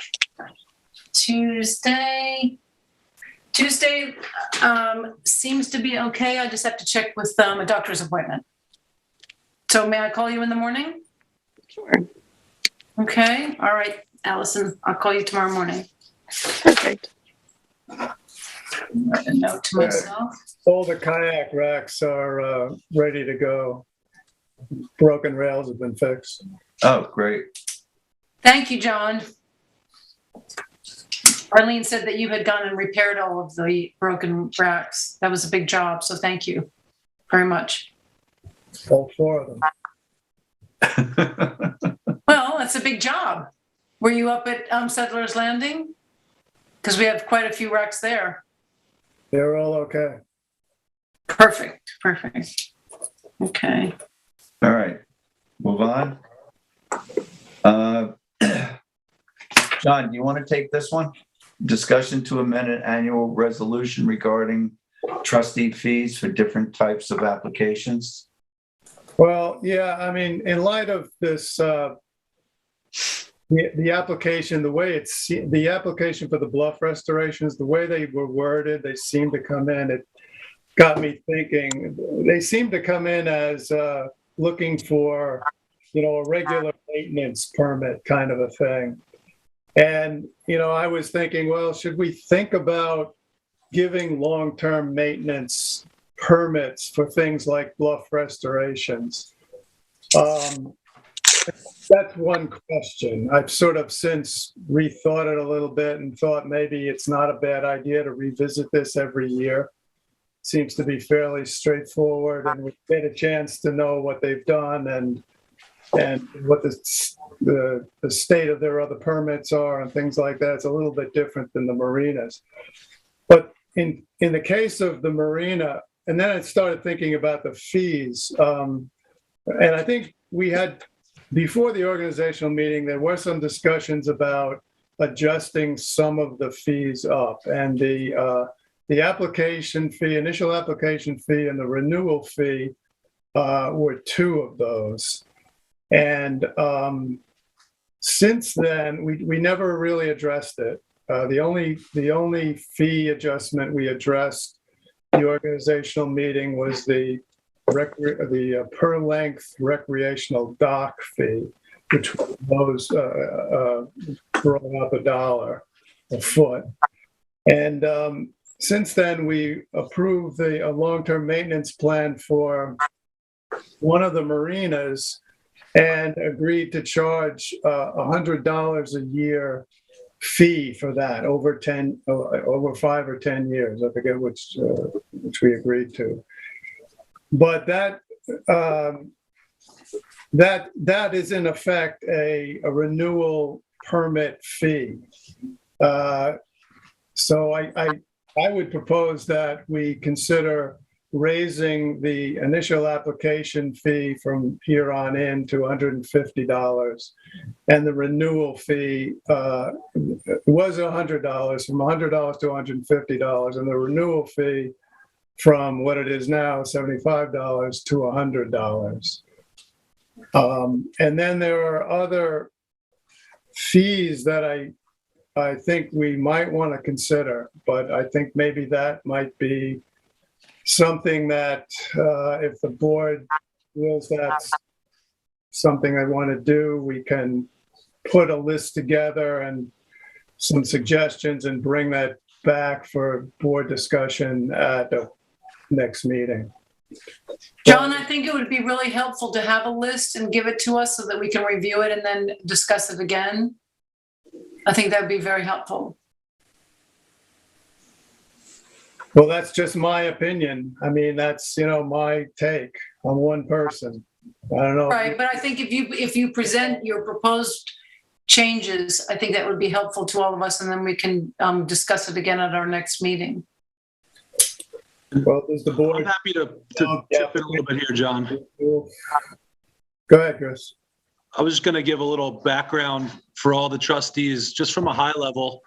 Tuesday seems to be okay. I just have to check with a doctor's appointment. So may I call you in the morning? Sure. Okay. All right, Allison, I'll call you tomorrow morning. Perfect. Write a note to myself. All the kayak racks are ready to go. Broken rails have been fixed. Oh, great. Thank you, John. Arlene said that you had gone and repaired all of the broken racks. That was a big job, so thank you very much. All 4 of them. Well, that's a big job. Were you up at Settlers Landing? Because we have quite a few wrecks there. They're all okay. Perfect. Okay. All right, move on. John, do you want to take this one? Discussion to amend an annual resolution regarding trustee fees for different types of applications. Well, yeah, I mean, in light of this, the application, the application for the bluff restorations, the way they were worded, they seem to come in, it got me thinking, they seem to come in as looking for, a regular maintenance permit kind of a thing. And, I was thinking, well, should we think about giving long-term maintenance permits for things like bluff restorations? That's one question. I've sort of since rethought it a little bit and thought maybe it's not a bad idea to revisit this every year. Seems to be fairly straightforward, and we get a chance to know what they've done and what the state of their other permits are and things like that. It's a little bit different than the marinas. But in the case of the marina, and then I started thinking about the fees. And I think we had, before the organizational meeting, there were some discussions about adjusting some of the fees up. And the application fee, initial application fee, and the renewal fee were 2 of those. And since then, we never really addressed it. The only fee adjustment we addressed the organizational meeting was the per length recreational dock fee, which was brought up $1 a foot. And since then, we approved a long-term maintenance plan for one of the marinas and agreed to charge $100 a year fee for that over 5 or 10 years. I forget which we agreed to. But that is in effect a renewal permit fee. So I would propose that we consider raising the initial application fee from here on in to $150. And the renewal fee was $100, from $100 to $150. And the renewal fee from what it is now, $75 to $100. And then there are other fees that I think we might want to consider, but I think maybe that might be something that if the board feels that's something I want to do, we can put a list together and some suggestions and bring that back for board discussion at the next meeting. John, I think it would be really helpful to have a list and give it to us so that we can review it and then discuss it again. I think that would be very helpful. Well, that's just my opinion. I mean, that's, my take. I'm one person. I don't know. Right, but I think if you present your proposed changes, I think that would be helpful to all of us, and then we can discuss it again at our next meeting. Well, does the board? I'm happy to chip in a little bit here, John. Go ahead, Chris. I was just going to give a little background for all the trustees, just from a high level,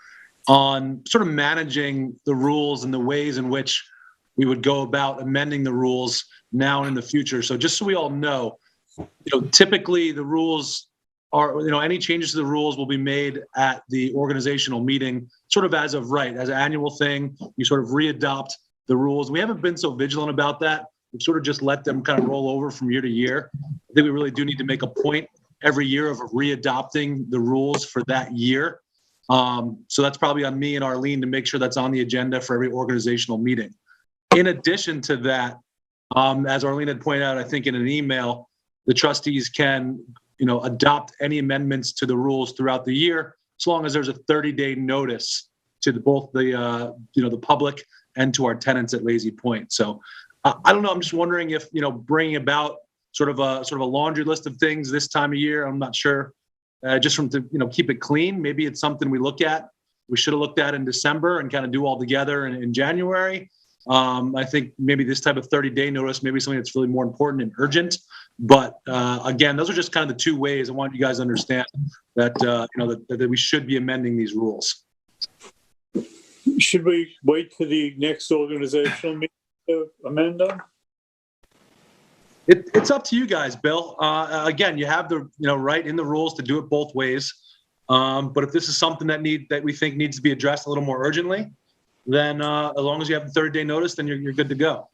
on sort of managing the rules and the ways in which we would go about amending the rules now and in the future. So just so we all know, typically the rules are, any changes to the rules will be made at the organizational meeting, sort of as of right, as an annual thing. You sort of readopt the rules. We haven't been so vigilant about that. We've sort of just let them kind of roll over from year to year. I think we really do need to make a point every year of readopting the rules for that year. So that's probably on me and Arlene to make sure that's on the agenda for every organizational meeting. In addition to that, as Arlene had pointed out, I think in an email, the trustees can, adopt any amendments to the rules throughout the year, as long as there's a 30-day notice to both the, the public and to our tenants at Lazy Point. So I don't know. I'm just wondering if, bringing about sort of a laundry list of things this time of year, I'm not sure. Just from to keep it clean. Maybe it's something we look at. We should have looked at in December and kind of do all together in January. I think maybe this type of 30-day notice, maybe something that's really more important and urgent. But again, those are just kind of the two ways I want you guys to understand that that we should be amending these rules. Should we wait for the next organizational meeting to amend them? It's up to you guys, Bill. Again, you have the right in the rules to do it both ways. But if this is something that we think needs to be addressed a little more urgently, then as long as you have the 30-day notice, then you're good to go.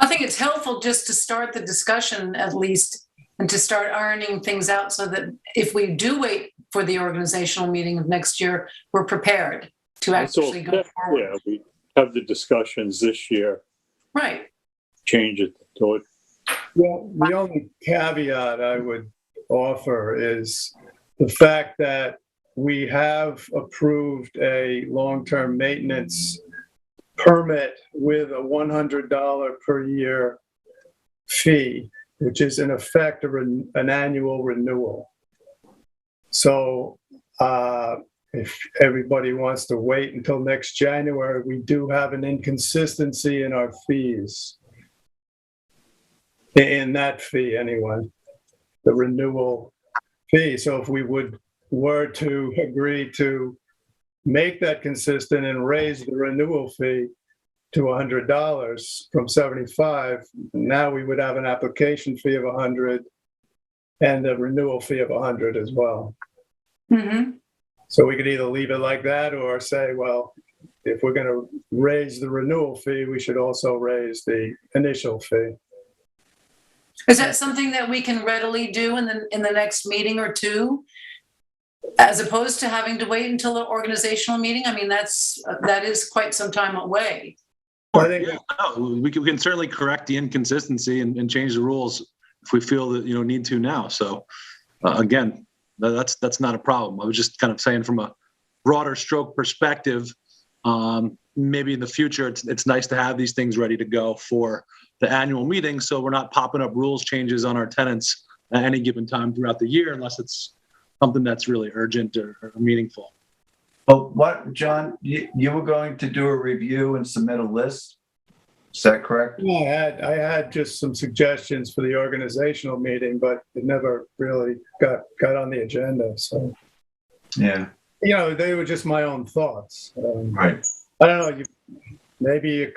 I think it's helpful just to start the discussion at least, and to start ironing things out so that if we do wait for the organizational meeting of next year, we're prepared to actually go forward. Yeah, we have the discussions this year. Right. Change it to it. Well, the only caveat I would offer is the fact that we have approved a long-term maintenance permit with a $100 per year fee, which is in effect an annual renewal. So if everybody wants to wait until next January, we do have an inconsistency in our fees. In that fee anyway, the renewal fee. So if we were to agree to make that consistent and raise the renewal fee to $100 from $75, now we would have an application fee of $100 and a renewal fee of $100 as well. Mm-hmm. So we could either leave it like that or say, well, if we're going to raise the renewal fee, we should also raise the initial fee. Is that something that we can readily do in the next meeting or two, as opposed to having to wait until the organizational meeting? I mean, that is quite some time away. We can certainly correct the inconsistency and change the rules if we feel that need to now. So again, that's not a problem. I was just kind of saying from a broader stroke perspective, maybe in the future it's nice to have these things ready to go for the annual meeting, so we're not popping up rules changes on our tenants at any given time throughout the year unless it's something that's really urgent or meaningful. Well, what, John, you were going to do a review and submit a list? Is that correct? I had just some suggestions for the organizational meeting, but it never really got on the agenda. So, Yeah. They were just my own thoughts. Right. I don't know. Maybe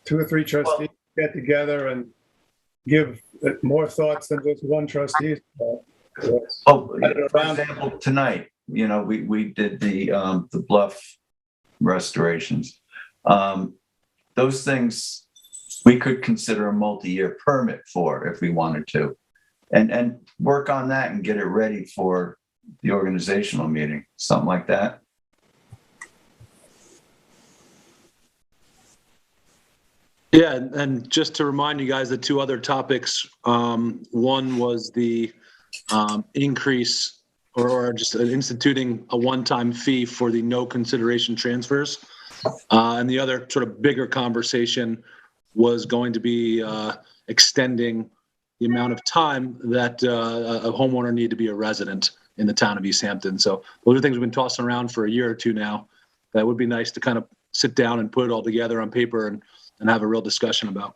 two or three trustees get together and give more thoughts than just one trustee. Oh, for example, tonight, we did the bluff restorations. Those things we could consider a multi-year permit for if we wanted to, and work on that and get it ready for the organizational meeting, something like that. Yeah, and just to remind you guys, the two other topics, one was the increase or just instituting a one-time fee for the no consideration transfers. And the other sort of bigger conversation was going to be extending the amount of time that a homeowner need to be a resident in the town of East Hampton. So those are things we've been tossing around for a year or two now. That would be nice to kind of sit down and put it all together on paper and have a real discussion about.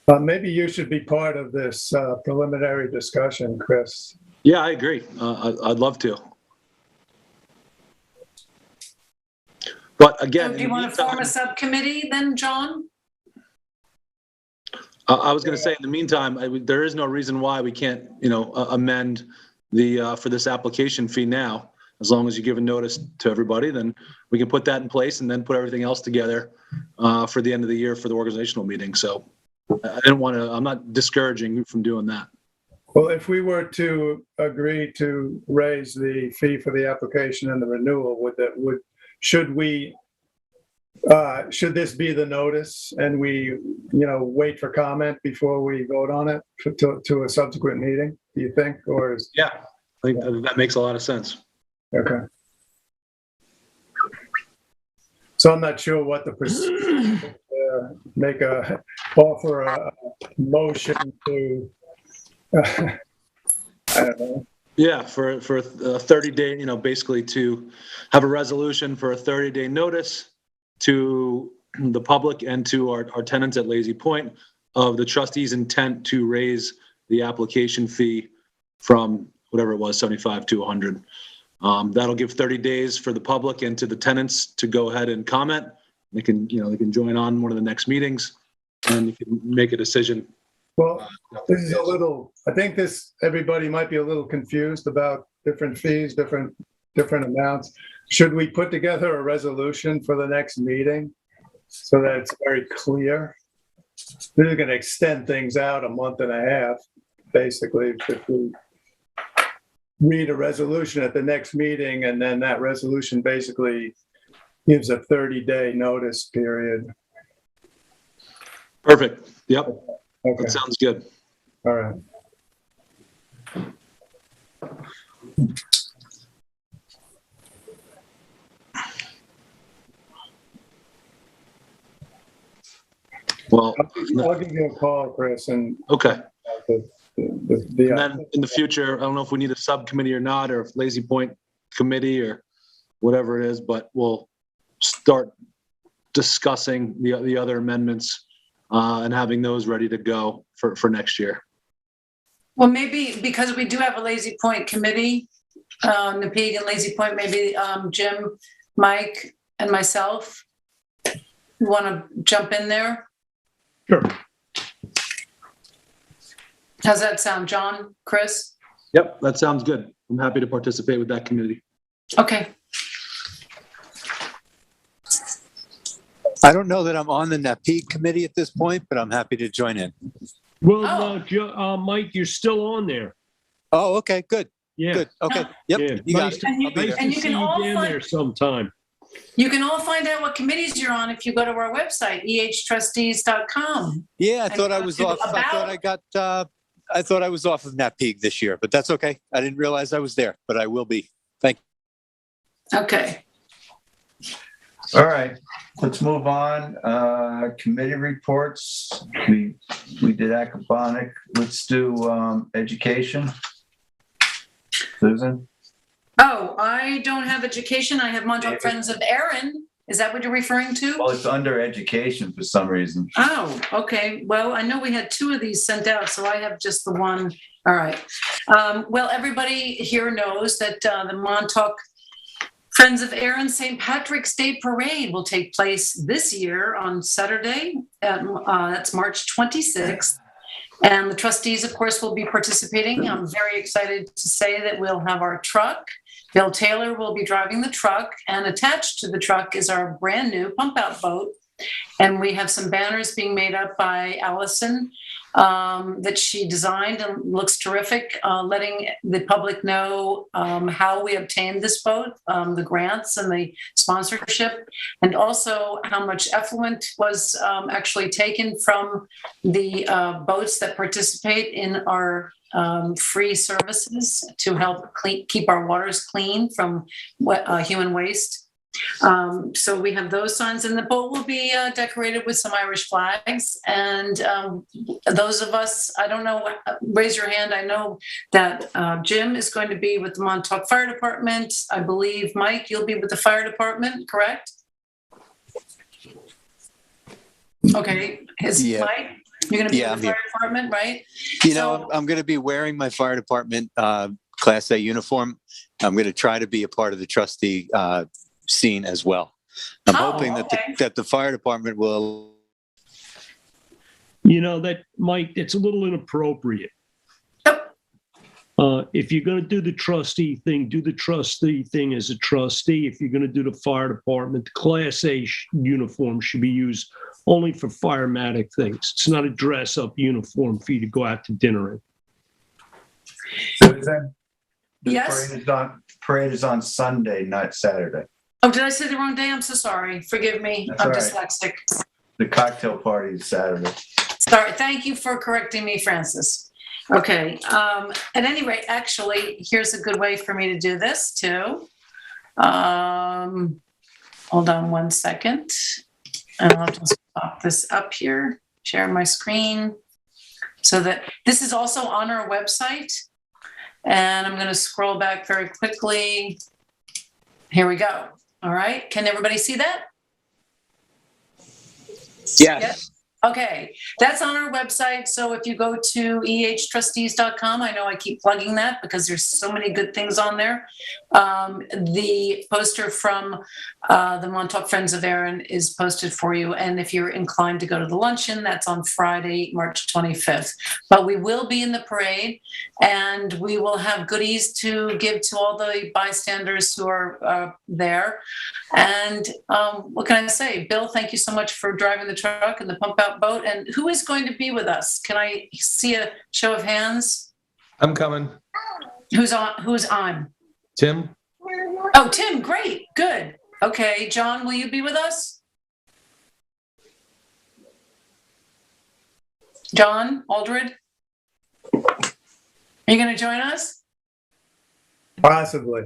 Maybe you should be part of this preliminary discussion, Chris. Yeah, I agree. I'd love to. But again, So do you want to form a subcommittee then, John? I was going to say, in the meantime, there is no reason why we can't, amend the for this application fee now. As long as you give a notice to everybody, then we can put that in place and then put everything else together for the end of the year for the organizational meeting. So I'm not discouraging you from doing that. Well, if we were to agree to raise the fee for the application and the renewal, should this be the notice and we, wait for comment before we vote on it to a subsequent meeting, do you think? Yeah, I think that makes a lot of sense. Okay. So I'm not sure what the procedure offer a motion to, I don't know. Yeah, for a 30-day, basically to have a resolution for a 30-day notice to the public and to our tenants at Lazy Point of the trustees' intent to raise the application fee from whatever it was, 75 to 100. That'll give 30 days for the public and to the tenants to go ahead and comment. They can join on one of the next meetings and you can make a decision. Well, this is I think everybody might be a little confused about different fees, different amounts. Should we put together a resolution for the next meeting so that it's very clear? This is going to extend things out a month and a half, basically, if we read a resolution at the next meeting, and then that resolution basically gives a 30-day notice period. Perfect. Yep. Okay. That sounds good. All right. Well, I'll give you a call, Chris, and okay. And then in the future, I don't know if we need a subcommittee or not, or if Lazy Point committee or whatever it is, but we'll start discussing the other amendments and having those ready to go for next year. Well, maybe because we do have a Lazy Point committee, Napeag and Lazy Point, maybe Jim, Mike, and myself want to jump in there. Sure. How's that sound, John, Chris? Yep, that sounds good. I'm happy to participate with that committee. Okay. I don't know that I'm on the Napeag committee at this point, but I'm happy to join in. Well, Mike, you're still on there. Oh, okay, good. Yeah. Good. Okay. Yep. Yeah. You got Nice it. to, And nice and to you see can you all down find- there sometime. You can all find out what committees you're on if you go to our website, ehtrustees.com. Yeah, I And thought I go was to off. I thought I was off of Napeag this year, but that's okay. I didn't realize I was there, but I will be. Thank you. Okay. All right, let's move on. Committee reports. We did academic. Let's do education. Susan? Oh, I don't have education. I have Montauk Friends of Erin. Is that what you're referring to? Well, it's under education for some reason. Oh, okay. Well, I know we had 2 of these sent out, so I have just the one. All right. Well, everybody here knows that the Montauk Friends of Erin St. Patrick's Day Parade will take place this year on Saturday. That's March 26th. And the trustees, of course, will be participating. I'm very excited to say that we'll have our truck. Bill Taylor will be driving the truck, and attached to the truck is our brand new pump out boat. And we have some banners being made up by Allison that she designed and looks terrific, letting the public know how we obtained this boat, the grants and the sponsorship, and also how much effluent was actually taken from the boats that participate in our free services to help keep our waters clean from human waste. So we have those signs, and the boat will be decorated with some Irish flags. And those of us, I don't know, raise your hand. I know that Jim is going to be with the Montauk Fire Department. I believe, Mike, you'll be with the fire department, correct? Okay. Mike, you're going to be with the fire department, right? I'm going to be wearing my fire department Class A uniform. I'm going to try to be a part of the trustee scene as well. I'm hoping that the fire department will. That Mike, it's a little inappropriate. If you're going to do the trustee thing, do the trustee thing as a trustee. If you're going to do the fire department, the Class A uniform should be used only for firematic things. It's not a dress-up uniform for you to go out to dinner in. Susan, yes. Parade is on Sunday, not Saturday. Oh, did I say the wrong day? I'm so sorry. Forgive me. I'm dyslexic. The cocktail party is Saturday. Sorry. Thank you for correcting me, Francis. Okay. At any rate, actually, here's a good way for me to do this too. Hold on one second. And I'll just pop this up here, share my screen, so that this is also on our website. And I'm going to scroll back very quickly. Here we go. All right. Can everybody see that? Yes. Okay, that's on our website. So if you go to ehtrustees.com, I know I keep plugging that because there's so many good things on there. The poster from the Montauk Friends of Erin is posted for you. And if you're inclined to go to the luncheon, that's on Friday, March 25th. But we will be in the parade, and we will have goodies to give to all the bystanders who are there. And what can I say? Bill, thank you so much for driving the truck and the pump out boat. And who is going to be with us? Can I see a show of hands? I'm coming. Who's on? Tim. Oh, Tim, great, good. Okay, John, will you be with us? John Aldred? Are you going to join us? Possibly.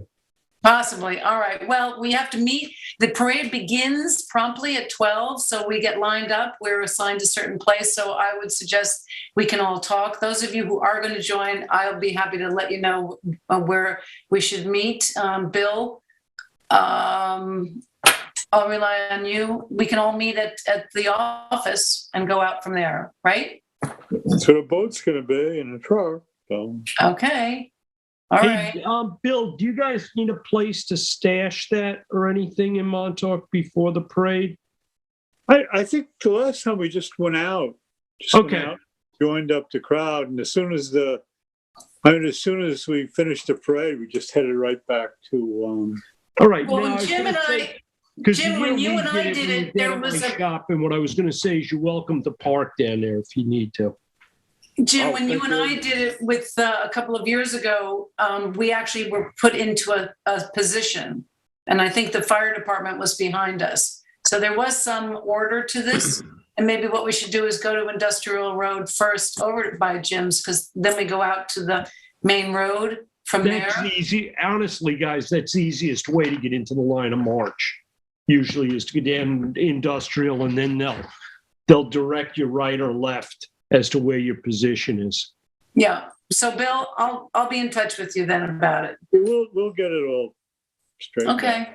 Possibly. All right. Well, we have to meet. The parade begins promptly at 12, so we get lined up. We're assigned a certain place, so I would suggest we can all talk. Those of you who are going to join, I'll be happy to let you know where we should meet. Bill, I'll rely on you. We can all meet at the office and go out from there, right? That's what a boat's going to be in a truck. So. Okay. All right. Bill, do you guys need a place to stash that or anything in Montauk before the parade? I think the last time we just went out, joined up the crowd, and as soon as we finished the parade, we just headed right back to. All right. Well, now, Jim and I. Jim, when you and I did it, there was a shop, and what I was going to say is you're welcome to park down there if you need to. Jim, when you and I did it with a couple of years ago, we actually were put into a position, and I think the fire department was behind us. So there was some order to this, and maybe what we should do is go to Industrial Road first over by Jim's, because then we go out to the main road from there. That's easy. Honestly, guys, that's the easiest way to get into the line of march. Usually is to get down Industrial, and then they'll direct you right or left as to where your position is. Yeah. So Bill, I'll be in touch with you then about it. We'll get it all straight. Okay.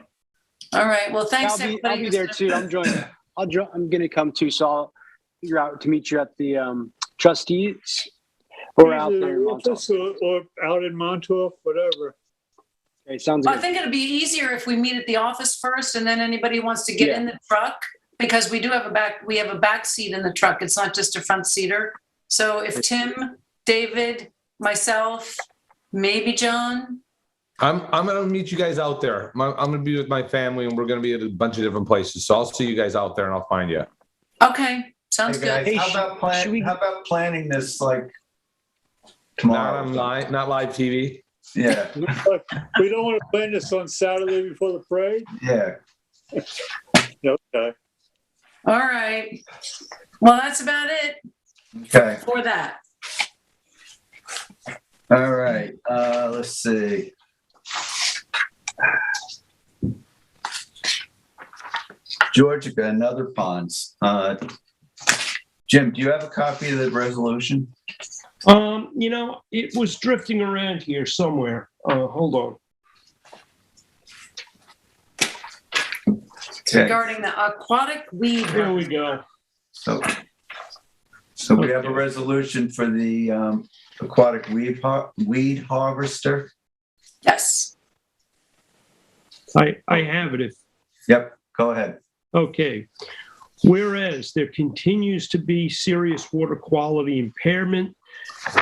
All right. Well, thanks I'll everybody. be there too. I'm joining. I'm going to come too, so I'll figure out to meet you at the Trustees or out there in Montauk. Or out in Montauk, whatever. Okay, sounds Well, good. I think it'd be easier if we meet at the office first, and then anybody who wants to get in the truck, because we have a back seat in the truck. It's not just a front seater. So if Tim, David, myself, maybe John. I'm gonna meet you guys out there. I'm gonna be with my family, and we're gonna be at a bunch of different places. So I'll see you guys out there, and I'll find you. Okay, sounds Hey guys, good. how about planning this like tomorrow? Not live TV. Yeah. We don't want to plan this on Saturday before the parade? Yeah. Okay. All right. Well, that's about it Okay. for that. All right. Let's see. Georgia, another ponds. Jim, do you have a copy of the resolution? It was drifting around here somewhere. Hold on. It's regarding the aquatic weed. There we go. So we have a resolution for the aquatic weed harvester. Yes. I have it. Yep, go ahead. Okay. Whereas there continues to be serious water quality impairment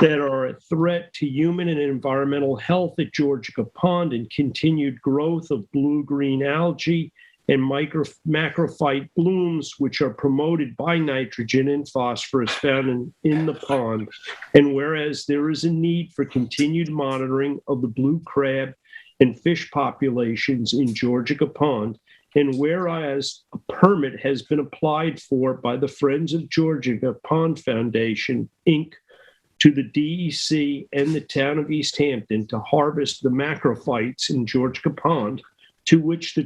that are a threat to human and environmental health at Georgia Pond, and continued growth of blue-green algae and macrophyte blooms, which are promoted by nitrogen and phosphorus found in the pond. And whereas there is a need for continued monitoring of the blue crab and fish populations in Georgia Pond, and whereas a permit has been applied for by the Friends of Georgia Pond Foundation, Inc., to the DEC and the town of East Hampton to harvest the macrophytes in Georgia Pond, to which the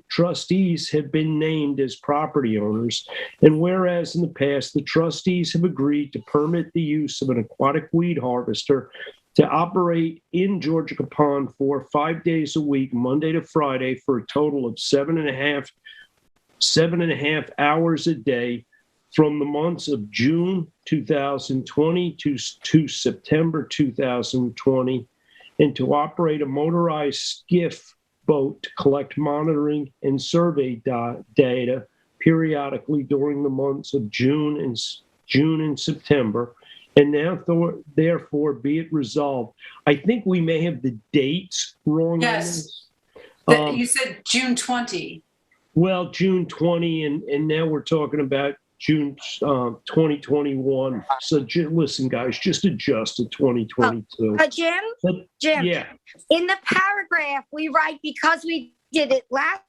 trustees have been named as property owners. And whereas in the past, the trustees have agreed to permit the use of an aquatic weed harvester to operate in Georgia Pond for 5 days a week, Monday to Friday, for a total of 7.5 hours a day from the months of June 2020 to September 2020, and to operate a motorized skiff boat to collect monitoring and survey data periodically during the months of June and September. And now, therefore, be it resolved. I think we may have the dates wrong. Yes. You said June 20. Well, June 20, and now we're talking about June 2021. So listen, guys, just adjust to 2022. Jim, Yeah. in the paragraph, we write, because we did it last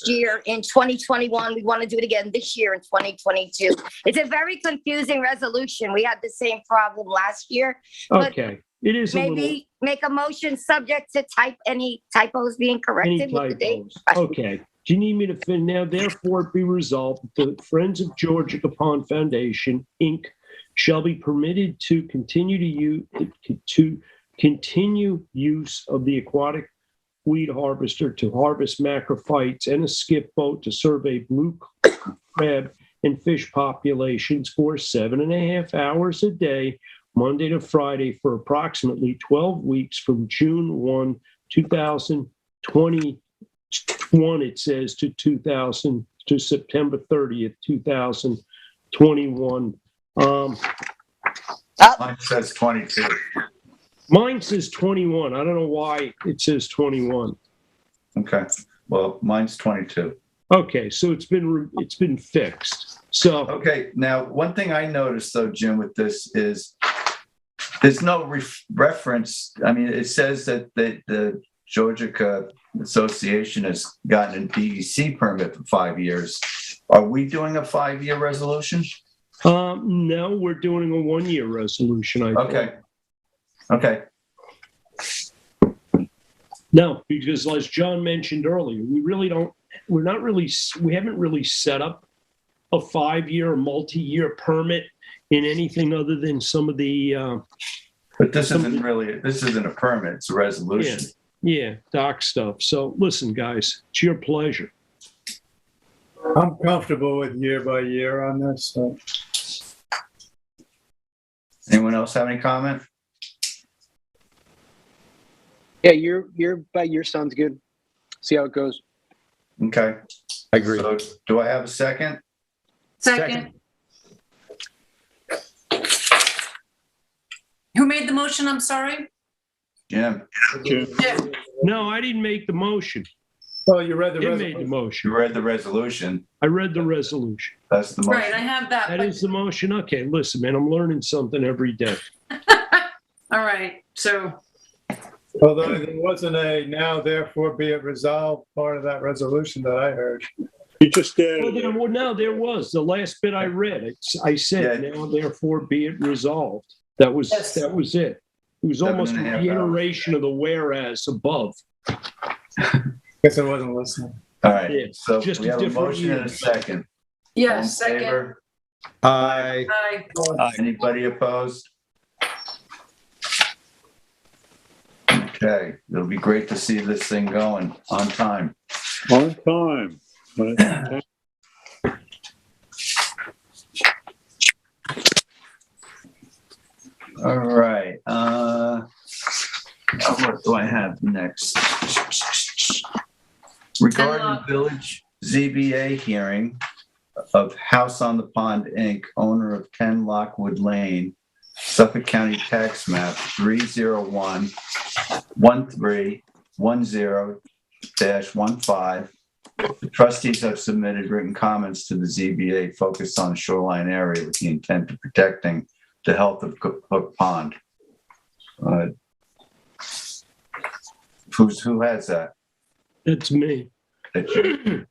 year in 2021, we want to do it again this year in 2022. It's a very confusing resolution. We had the same problem last year. Okay. It is maybe make a motion subject to any typos being corrected with the date. Okay. Do you need me to fin now? Therefore, be resolved that the Friends of Georgia Pond Foundation, Inc., shall be permitted to continue use of the aquatic weed harvester to harvest macrophytes, and a skiff boat to survey blue crab and fish populations for 7.5 hours a day, Monday to Friday, for approximately 12 weeks from June 1, 2021, it says, to September 30th, 2021. Mine says 22. Mine says 21. I don't know why it says 21. Okay. Well, mine's 22. Okay, so it's been fixed. So okay, now one thing I noticed though, Jim, with this is there's no reference. I mean, it says that the Georgia Association has gotten a DEC permit for 5 years. Are we doing a 5-year resolution? No, we're doing a 1-year resolution. I think. Okay. No, because as John mentioned earlier, we haven't really set up a 5-year or multi-year permit in anything other than some of the But this isn't a permit, it's a resolution. Yeah, dock stuff. So listen, guys, it's your pleasure. I'm comfortable with year by year on this. So. Anyone else have any comment? Yeah, year by year sounds good. See how it goes. Okay. I agree. So do I have a second? Second. Who made the motion? I'm sorry. Jim. Jim. No, I didn't make the motion. Oh, you read the Jim resolution. made the motion. You read the resolution. I read the resolution. That's the motion. Right, I have that. That is the motion. Okay, listen, man, I'm learning something every day. All right, so Although there wasn't a now therefore be it resolved part of that resolution that I heard. You just did. Well, no, there was. The last bit I read, I said, now therefore be it resolved. That was it. It was almost a 7.5 hours. reiteration of the whereas above. Guess I wasn't listening. All right, Yeah, so just we a have a different motion and a year. second. yes, All in second. favor? Aye. Aye. Anybody opposed? Okay, it'll be great to see this thing going on time. On time. All right, what do I have next? Regarding village ZBA hearing of House on the Pond, Inc., owner of 10 Lockwood Lane, Suffolk County Tax Map 301-1310-15. The trustees have submitted written comments to the ZBA focused on shoreline area with the intent of protecting the health of Hook Pond. Who has that? That's me. That's you.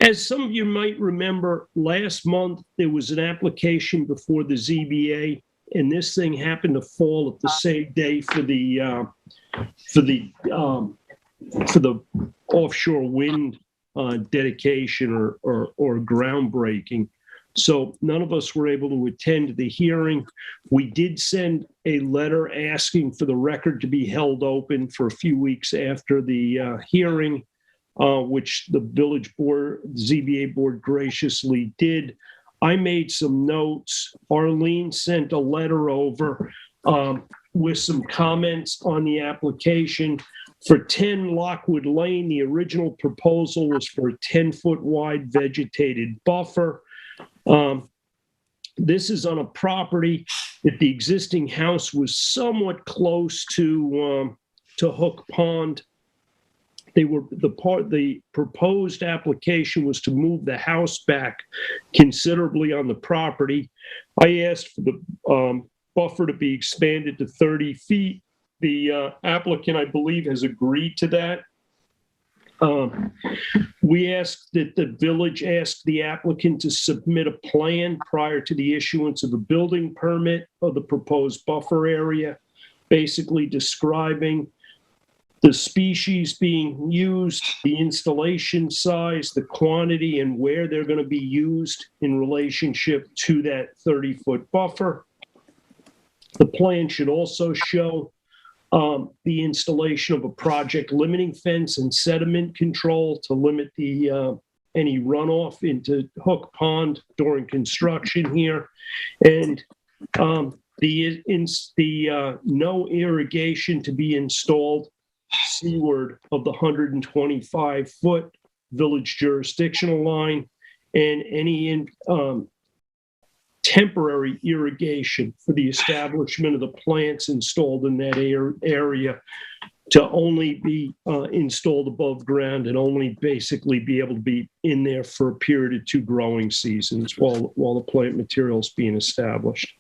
As some of you might remember, last month there was an application before the ZBA, and this thing happened to fall at the same day for the offshore wind dedication or groundbreaking. So none of us were able to attend the hearing. We did send a letter asking for the record to be held open for a few weeks after the hearing, which the village board, ZBA board graciously did. I made some notes. Arlene sent a letter over with some comments on the application. For 10 Lockwood Lane, the original proposal was for a 10-foot wide vegetated buffer. This is on a property that the existing house was somewhat close to Hook Pond. The proposed application was to move the house back considerably on the property. I asked for the buffer to be expanded to 30 feet. The applicant, I believe, has agreed to that. We asked that the village ask the applicant to submit a plan prior to the issuance of a building permit of the proposed buffer area, basically describing the species being used, the installation size, the quantity, and where they're going to be used in relationship to that 30-foot buffer. The plan should also show the installation of a project limiting fence and sediment control to limit the any runoff into Hook Pond during construction here, and no irrigation to be installed seaward of the 125-foot village jurisdictional line, and any temporary irrigation for the establishment of the plants installed in that area to only be installed above ground and only basically be able to be in there for a period of 2 growing seasons while the plant material is being established.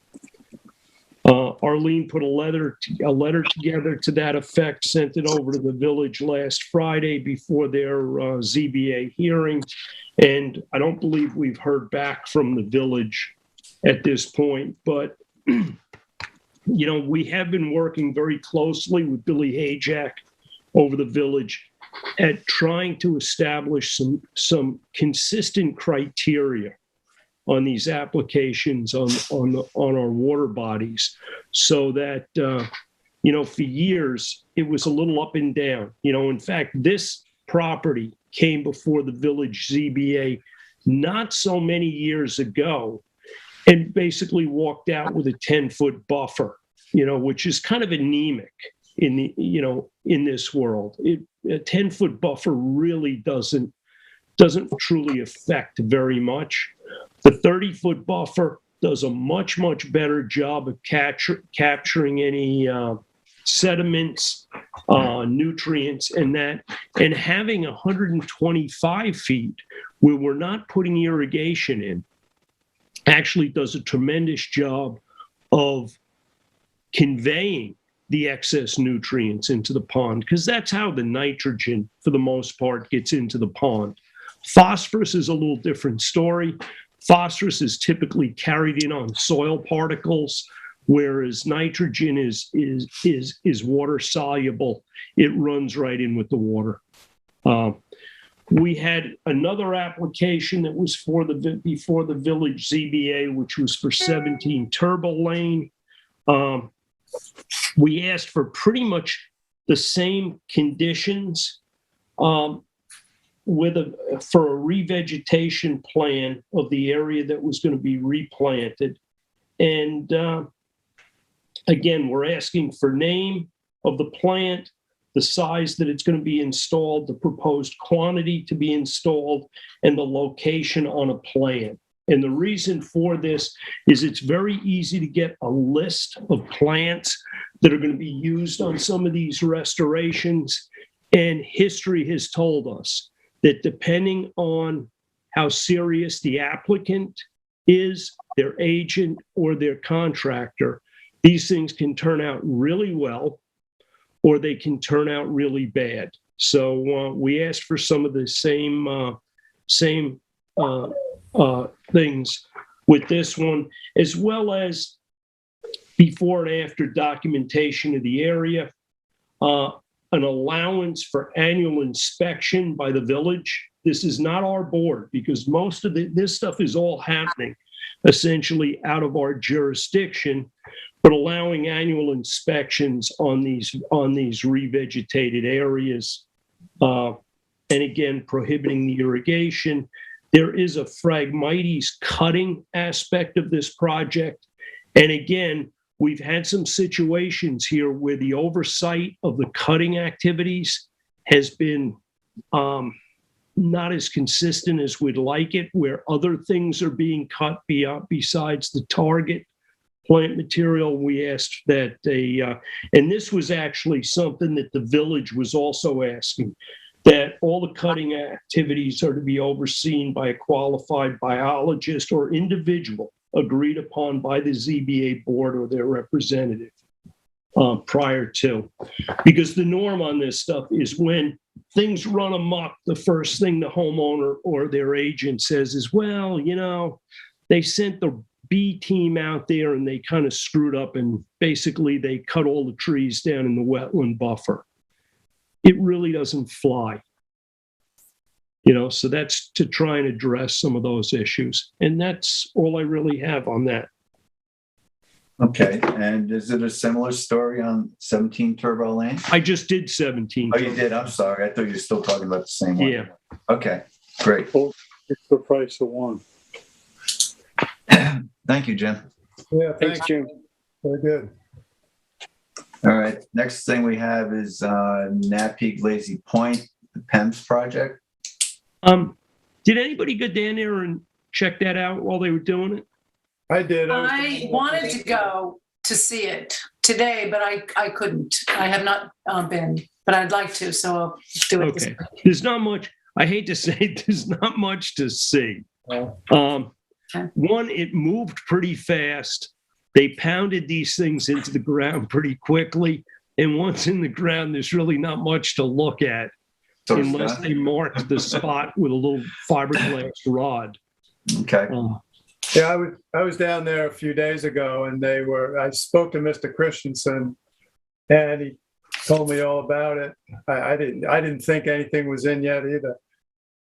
Arlene put a letter together to that effect, sent it over to the village last Friday before their ZBA hearing, and I don't believe we've heard back from the village at this point, but we have been working very closely with Billy Hajak over the village at trying to establish some consistent criteria on these applications on our water bodies, so that for years it was a little up and down. In fact, this property came before the village ZBA not so many years ago, and basically walked out with a 10-foot buffer, which is kind of anemic in this world. A 10-foot buffer really doesn't truly affect very much. The 30-foot buffer does a much, much better job of capturing any sediments, nutrients, and having 125 feet where we're not putting irrigation in actually does a tremendous job of conveying the excess nutrients into the pond, because that's how the nitrogen, for the most part, gets into the pond. Phosphorus is a little different story. Phosphorus is typically carried in on soil particles, whereas nitrogen is water soluble. It runs right in with the water. We had another application that was before the village ZBA, which was for 17 Turbo Lane. We asked for pretty much the same conditions for a revegetation plan of the area that was going to be replanted. And again, we're asking for name of the plant, the size that it's going to be installed, the proposed quantity to be installed, and the location on a plan. And the reason for this is it's very easy to get a list of plants that are going to be used on some of these restorations. And history has told us that depending on how serious the applicant is, their agent, or their contractor, these things can turn out really well, or they can turn out really bad. So we asked for some of the same things with this one, as well as before and after documentation of the area, an allowance for annual inspection by the village. This is not our board, because most of this stuff is all happening essentially out of our jurisdiction, but allowing annual inspections on these revegetated areas, and again, prohibiting the irrigation. There is a Phragmites cutting aspect of this project. And again, we've had some situations here where the oversight of the cutting activities has been not as consistent as we'd like it, where other things are being cut besides the target plant material. We asked that and this was actually something that the village was also asking, that all the cutting activities are to be overseen by a qualified biologist or individual agreed upon by the ZBA board or their representative prior to. Because the norm on this stuff is when things run amok, the first thing the homeowner or their agent says is, well, they sent the B team out there and they kind of screwed up, and basically they cut all the trees down in the wetland buffer. It really doesn't fly. So that's to try and address some of those issues. And that's all I really have on that. Okay, and is it a similar story on 17 Turbo Lane? I just did 17. Oh, you did? I'm sorry. I thought you were still talking about the same one. Yeah. Okay, great. It's the price of one. Thank you, Jim. Yeah, Thanks, Jim. Very good. All right, next thing we have is Napeague Lazy Point, the PEMS project. Did anybody go down there and check that out while they were doing it? I did. I wanted to go to see it today, but I couldn't. I have not been, but I'd like to, so I'll do it. Okay. There's not much, I hate to say, there's not much to see. One, it moved pretty fast. They pounded these things into the ground pretty quickly. And once in the ground, there's really not much to look at unless they marked the spot with a little fiberglass rod. Okay. Yeah, I was down there a few days ago, and I spoke to Mr. Christensen, and he told me all about it. I didn't think anything was in yet either.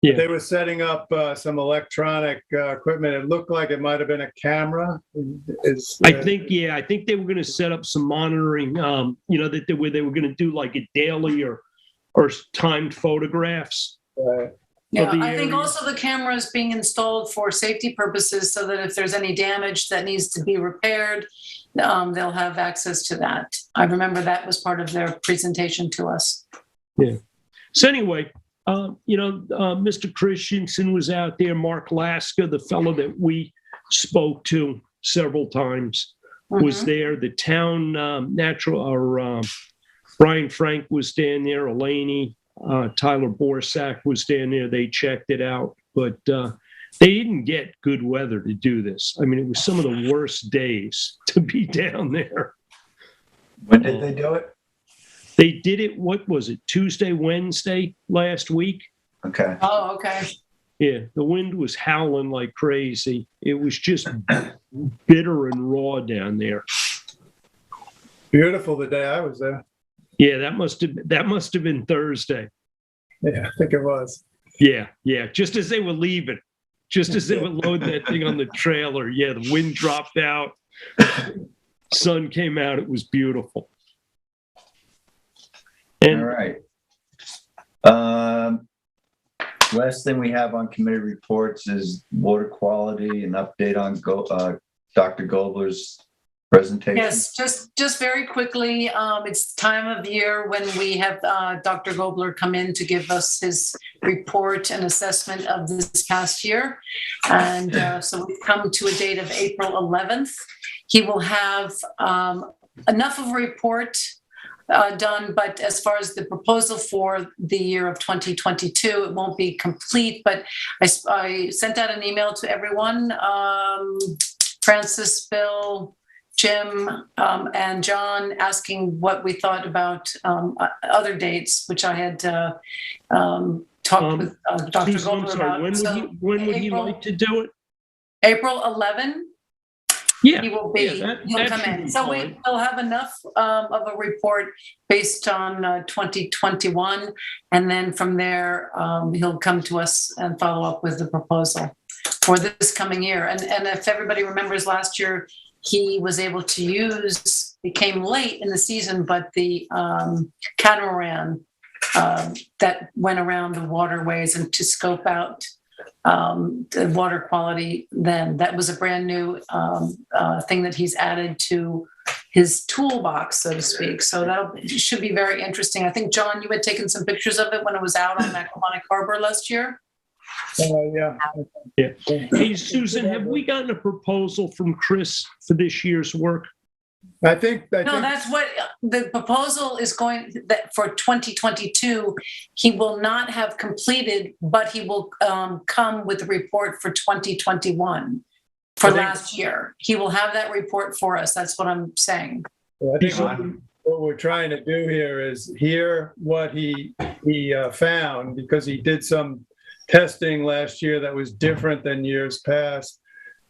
Yeah. They were setting up some electronic equipment. It looked like it might have been a camera. I think they were going to set up some monitoring, that they were going to do like a daily or timed photographs. Yeah, I think also the camera is being installed for safety purposes so that if there's any damage that needs to be repaired, they'll have access to that. I remember that was part of their presentation to us. Yeah. So anyway, Mr. Christensen was out there. Mark Laska, the fellow that we spoke to several times, was there. The town Brian Frank was down there. Elaney, Tyler Borsak was down there. They checked it out, but they didn't get good weather to do this. I mean, it was some of the worst days to be down there. When did they do it? They did it, what was it, Tuesday, Wednesday last week? Okay. Oh, okay. Yeah, the wind was howling like crazy. It was just bitter and raw down there. Beautiful the day I was there. Yeah, that must have been Thursday. Yeah, I think it was. Yeah. Just as they were leaving, just as they were loading that thing on the trailer. Yeah, the wind dropped out. Sun came out. It was beautiful. All right. Last thing we have on committee reports is water quality and update on Dr. Gobler's presentation. Yes, just very quickly, it's time of year when we have Dr. Gobler come in to give us his report and assessment of this past year. And so we've come to a date of April 11th. He will have enough of a report done, but as far as the proposal for the year of 2022, it won't be complete, but I sent out an email to everyone, Francis, Bill, Jim, and John, asking what we thought about other dates, which I had talked with Dr. Gobler about. When would he like to do it? April 11. Yeah, he will be. He'll come in. So we'll have enough of a report based on 2021, and then from there he'll come to us and follow up with the proposal for this coming year. And if everybody remembers, last year he was able to use. It came late in the season, but the catamaran that went around the waterways and to scope out the water quality, then that was a brand new thing that he's added to his toolbox, so to speak. So that should be very interesting. I think, John, you had taken some pictures of it when it was out on Montauk Harbor last year. Yeah. Hey, Susan, have we gotten a proposal from Chris for this year's work? I think that's what the proposal is going that for 2022. He will not have completed, but he will come with a report for 2021 for last year. He will have that report for us. That's what I'm saying. Well, I think what we're trying to do here is hear what he found, because he did some testing last year that was different than years past,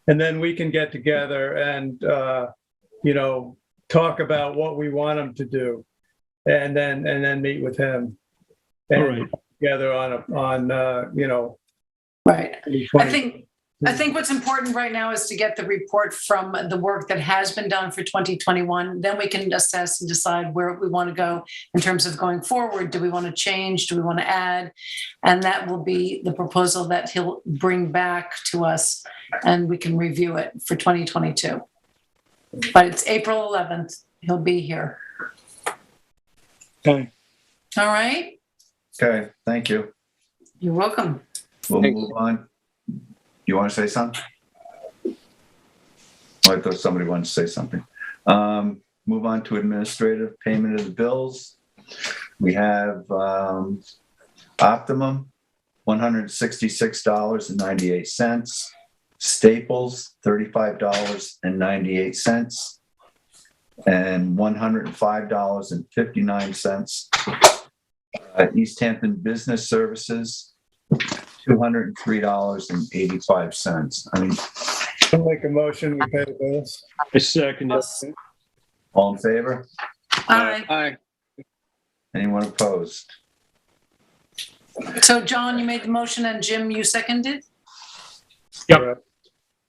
and then we can get together and talk about what we want him to do, and then meet with him and together on right. I think what's important right now is to get the report from the work that has been done for 2021. Then we can assess and decide where we want to go in terms of going forward. Do we want to change? Do we want to add? And that will be the proposal that he'll bring back to us, and we can review it for 2022. But it's April 11th. He'll be here. Okay. All right. Okay, thank you. You're welcome. We'll move on. You want to say something? I thought somebody wanted to say something. Move on to administrative payment of the bills. We have Optimum, $166.98. Staples, $35.98, and $105.59. East Hampton Business Services, $203.85. I'll make a motion. We pay the bills. I second it. All in favor? Aye. Aye. Anyone opposed? So John, you made the motion and Jim, you seconded? Yep.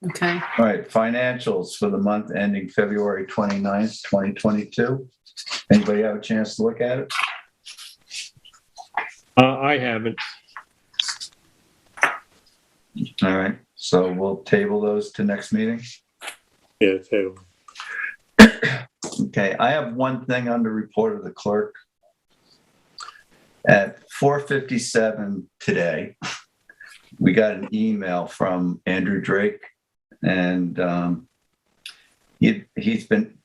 Okay. All right, financials for the month ending February 29th, 2022. Anybody have a chance to look at it? I haven't. All right, so we'll table those to next meeting. Yeah, table. Okay, I have one thing on the report of the clerk. At 4:57 today, we got an email from Andrew Drake, and he's been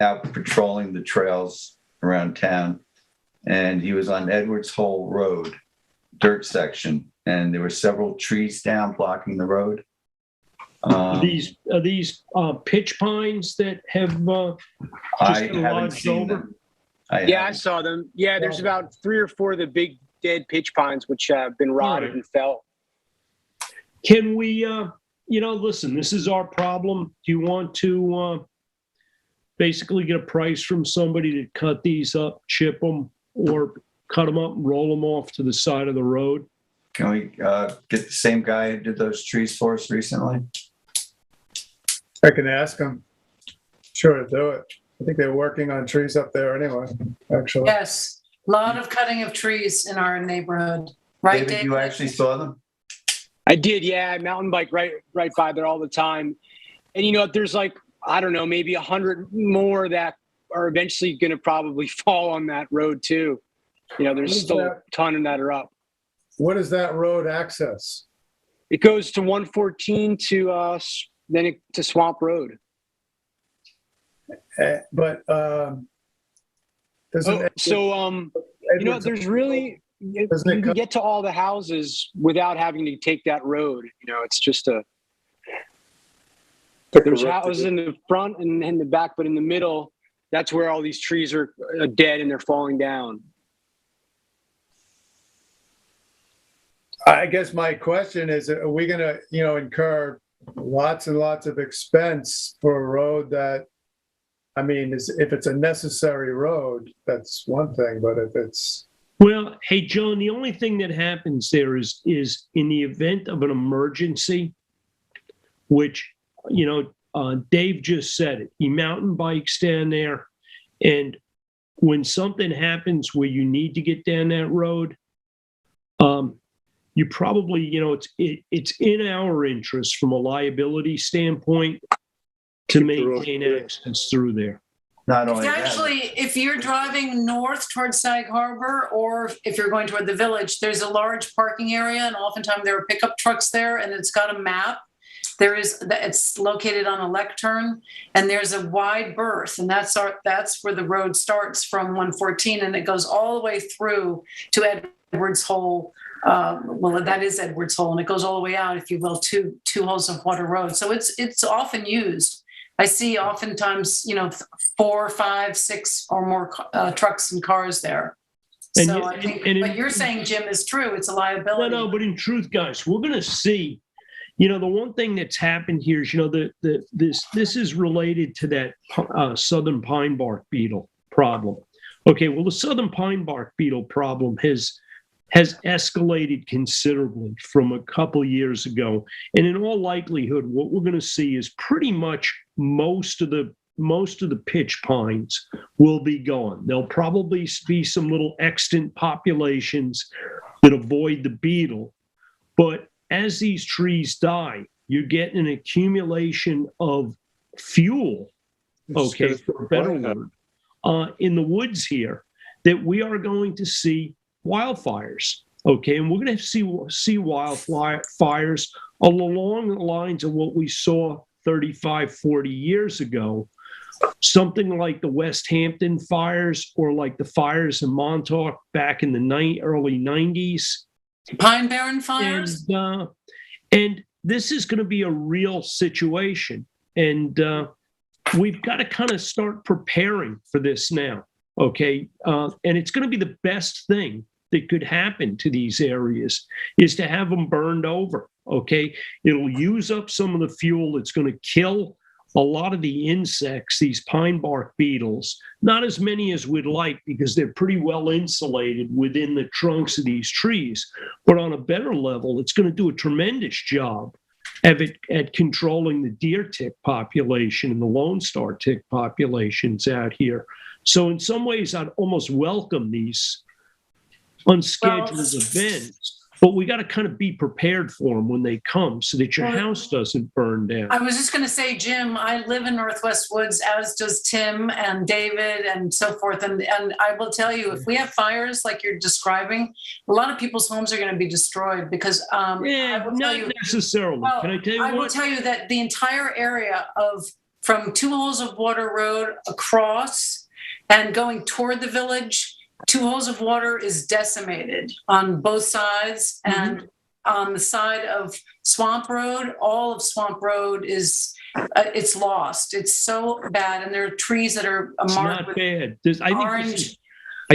out patrolling the trails around town, and he was on Edwards Hole Road, dirt section, and there were several trees down blocking the road. Are these pitch pines that have I just been haven't lodged seen over? them. I saw them. Yeah, there's about 3 or 4 of the big dead pitch pines which have been rotted and fell. Can we, listen, this is our problem. Do you want to basically get a price from somebody to cut these up, chip them, or cut them up and roll them off to the side of the road? Can we get the same guy who did those trees for us recently? I can ask them. Sure to do it. I think they're working on trees up there anyway, actually. Yes, a lot of cutting of trees in our neighborhood. Right, David, David? you actually saw them? I did, yeah. I mountain bike right by there all the time. And there's maybe 100 more that are eventually going to probably fall on that road too. There's still a ton that are up. What is that road access? It goes to 114 to Swamp Road. But there's really you can get to all the houses without having to take that road. It's just there's houses in the front and in the back, but in the middle, that's where all these trees are dead and they're falling down. I guess my question is, are we going to, incur lots and lots of expense for a road that, if it's a necessary road, that's one thing, but if it's... Well, hey, John, the only thing that happens there is in the event of an emergency, which, Dave just said it. He mountain bikes down there, and when something happens where you need to get down that road, you probably, it's in our interest from a liability standpoint to maintain access through there. Not only that. Actually, if you're driving north towards Sag Harbor, or if you're going toward the village, there's a large parking area, and oftentimes there are pickup trucks there, and it's got a map. It's located on a lectern, and there's a wide berth, and that's where the road starts from 114, and it goes all the way through to Edwards Hole. That is Edwards Hole, and it goes all the way out, if you will, two holes of water road. So it's often used. I see oftentimes, 4, 5, 6 or more trucks and cars there. So I think what you're saying, Jim, is true. It's a liability. No, but in truth, guys, we're going to see. The one thing that's happened here is, this is related to that southern pine bark beetle problem. Okay, well, the southern pine bark beetle problem has escalated considerably from a couple of years ago. And in all likelihood, what we're going to see is pretty much most of the pitch pines will be gone. There'll probably be some little extant populations that avoid the beetle. But as these trees die, you get an accumulation of fuel, okay, for a better word, in the woods here, that we are going to see wildfires, okay? And we're going to see wildfires along the lines of what we saw 35, 40 years ago, something like the West Hampton fires or like the fires in Montauk back in the early 90s. Pine Barren fires? And this is going to be a real situation. And we've got to kind of start preparing for this now, okay? And it's going to be the best thing that could happen to these areas is to have them burned over, okay? It'll use up some of the fuel. It's going to kill a lot of the insects, these pine bark beetles, not as many as we'd like because they're pretty well insulated within the trunks of these trees. But on a better level, it's going to do a tremendous job at controlling the deer tick population and the Lone Star tick populations out here. So in some ways, I'd almost welcome these unscheduled events. But we got to kind of be prepared for them when they come so that your house doesn't burn down. I was just going to say, Jim, I live in Northwest Woods, as does Tim and David and so forth. And I will tell you, if we have fires like you're describing, a lot of people's homes are going to be destroyed because not necessarily. Well, Can I tell you I will tell you that the entire area from Two Holes of Water Road across and going toward the village, Two Holes of Water is decimated on both sides. And on the side of Swamp Road, all of Swamp Road is, it's lost. It's so bad. And there are trees that are marked with bad. orange.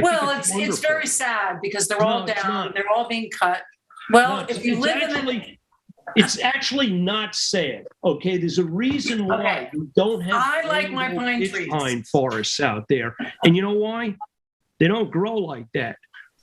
Well, it's very sad because they're all down. They're all being cut. Well, if you live in it's actually not sad. Okay, there's a reason why we don't have. I like my pine trees. Pine forests out there, and you know why? They don't grow like that.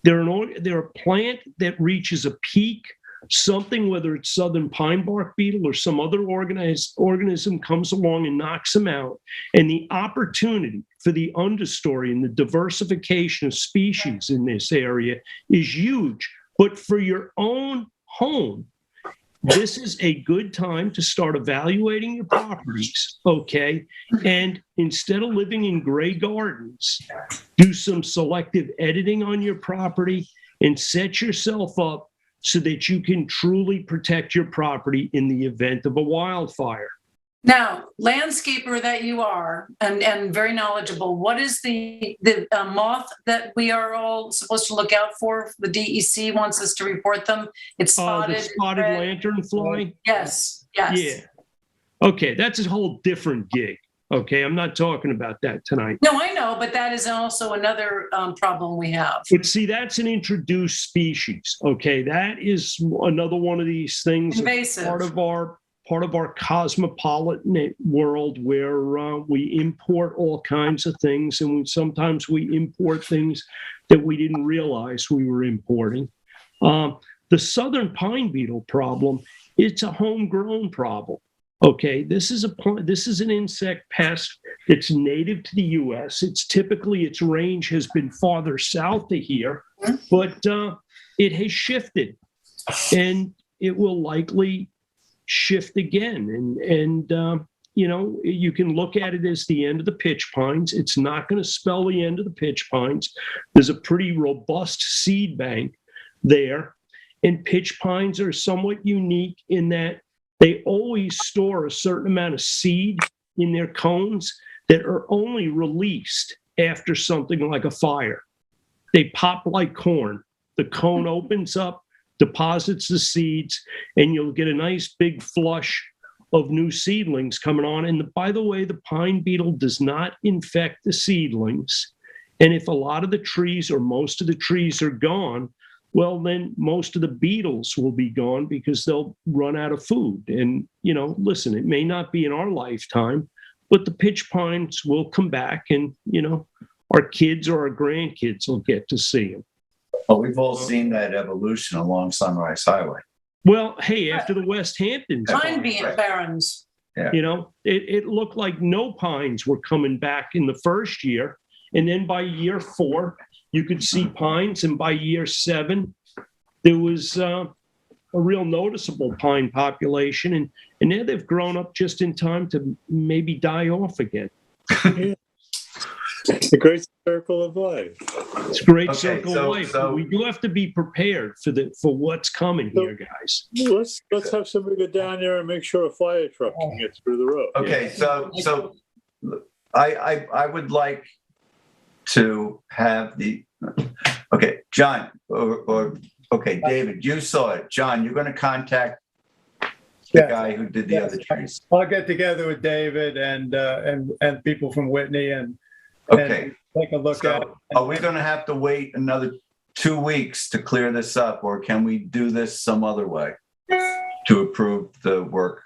They're a plant that reaches a peak. Something, whether it's southern pine bark beetle or some other organism, comes along and knocks them out. And the opportunity for the understory and the diversification of species in this area is huge. But for your own home, this is a good time to start evaluating your properties, okay? And instead of living in gray gardens, do some selective editing on your property and set yourself up so that you can truly protect your property in the event of a wildfire. Now, landscaper that you are, and very knowledgeable, what is the moth that we are all supposed to look out for? The DEC wants us to report them. It's spotted. The spotted lanternfly? Yes. Yeah. Okay, that's a whole different gig. Okay, I'm not talking about that tonight. No, I know, but that is also another problem we have. But see, that's an introduced species. Okay, that is another one of these things. Invasive. Part of our cosmopolitan world where we import all kinds of things, and sometimes we import things that we didn't realize we were importing. The southern pine beetle problem, it's a homegrown problem. Okay, this is an insect pest that's native to the U.S. Its range has been farther south of here, but it has shifted, and it will likely shift again. And you can look at it as the end of the pitch pines. It's not going to spell the end of the pitch pines. There's a pretty robust seed bank there, and pitch pines are somewhat unique in that they always store a certain amount of seed in their cones that are only released after something like a fire. They pop like corn. The cone opens up, deposits the seeds, and you'll get a nice big flush of new seedlings coming on. And by the way, the pine beetle does not infect the seedlings. And if a lot of the trees or most of the trees are gone, well, then most of the beetles will be gone because they'll run out of food. And, listen, it may not be in our lifetime, but the pitch pines will come back, and, our kids or our grandkids will get to see them. Well, we've all seen that evolution along Sunrise Highway. Well, hey, after the West Hamptons. Pine barrens. Yeah. It looked like no pines were coming back in the first year. And then by year 4, you could see pines. And by year 7, there was a real noticeable pine population. And now they've grown up just in time to maybe die off again. It's a great circle of life. It's a great circle of life. But we do have to be prepared for what's coming here, guys. Let's have somebody go down there and make sure a fire truck can get through the road. Okay, so I would like to have John or David, you saw it. John, you're going to contact the guy who did the other trees. I'll get together with David and people from Whitney and take a look at it. Are we going to have to wait another 2 weeks to clear this up, or can we do this some other way to approve the work?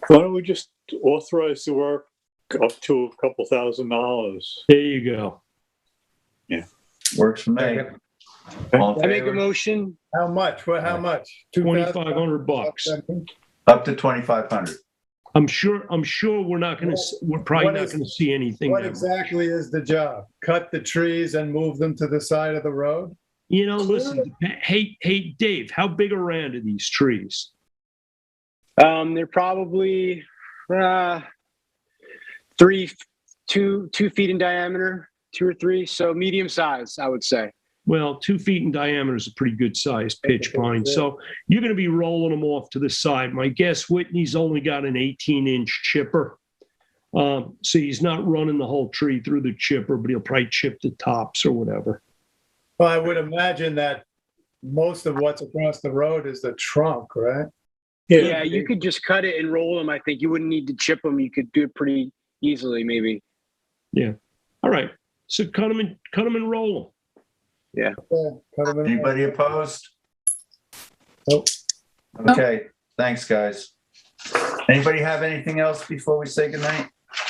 Why don't we just authorize the work up to a couple $1,000s? There you go. Works for me. All in I make a favor? motion. How much? Well, how much? $2,500. Up to 2,500. I'm sure we're probably What not is- going to see anything. What ever. exactly is the job? Cut the trees and move them to the side of the road? Listen, hey, Dave, how big around are these trees? They're probably 2 feet in diameter, 2 or 3. So medium size, I would say. Well, 2 feet in diameter is a pretty good size pitch pine. So you're going to be rolling them off to the side. My guess, Whitney's only got an 18-inch chipper. So he's not running the whole tree through the chipper, but he'll probably chip the tops or whatever. Well, I would imagine that most of what's across the road is the trunk, right? Yeah, you could just cut it and roll them. I think you wouldn't need to chip them. You could do it pretty easily, maybe. Yeah. All right. So cut them and roll them. Yeah. Anybody opposed? Nope. Okay, thanks, guys. Anybody have anything else before we say goodnight?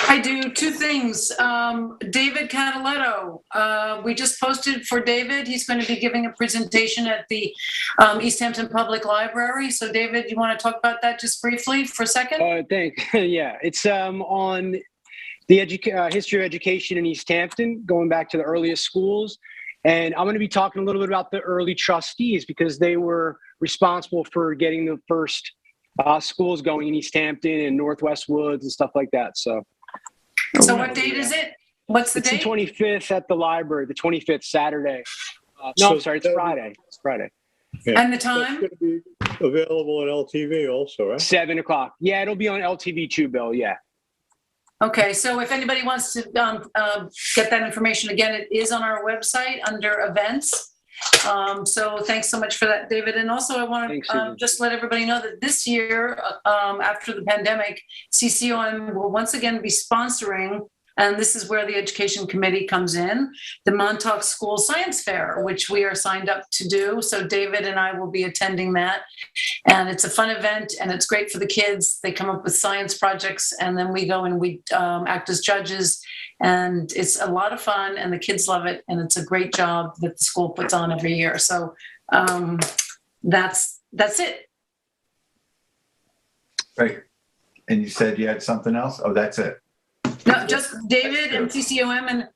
I do 2 things. David Cataletto, we just posted for David. He's going to be giving a presentation at the East Hampton Public Library. So David, you want to talk about that just briefly for a second? Thanks. Yeah, it's on the history of education in East Hampton, going back to the earliest schools. And I'm going to be talking a little bit about the early trustees because they were responsible for getting the first schools going in East Hampton and Northwest Woods and stuff like that. So What date is it? What's the date? It's the 25th at the library, the 25th, Saturday. So I'm sorry, it's Friday. It's Friday. Yeah. And the time? That's going to be available on LTV also, right? 7 o'clock. Yeah, it'll be on LTV too, Bill. Yeah. Okay, so if anybody wants to get that information, again, it is on our website under events. So thanks so much for that, David. And also I want to just let everybody know that this year, after the pandemic, CCOM will once again be sponsoring, and this is where the Education Committee comes in, the Montauk School Science Fair, which we are signed up to do. So David and I will be attending that. And it's a fun event and it's great for the kids. They come up with science projects and then we go and we act as judges. And it's a lot of fun and the kids love it. And it's a great job that the school puts on every year. So that's it. Great. And you said you had something else? Oh, that's it. No, just David and CCOM. And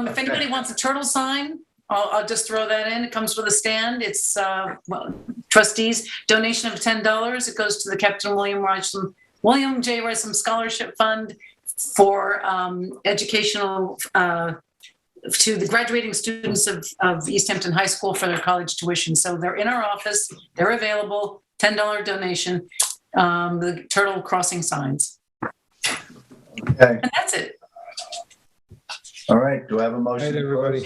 if anybody wants a turtle sign, I'll just throw that in. It comes with a stand. It's Trustees donation of $10. It goes to the Captain William J. Rysom Scholarship Fund for educational to the graduating students of East Hampton High School for their college tuition. So they're in our office. They're available. $10 donation. The turtle crossing signs. Okay. And that's it. All right. Do I have a motion? Hey, everybody.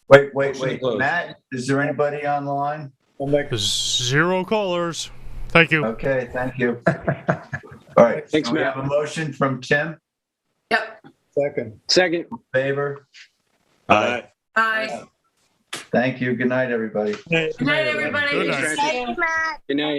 Wait. Matt, is there anybody on the line? Zero callers. Thank you. Okay, thank you. All right. Thanks, so we Matt. have a motion from Tim. Yep. Second. Favor? Aye. Bye. Thank you. Good night, everybody. Good night, everybody. Good night. Thank you, Matt. Good night.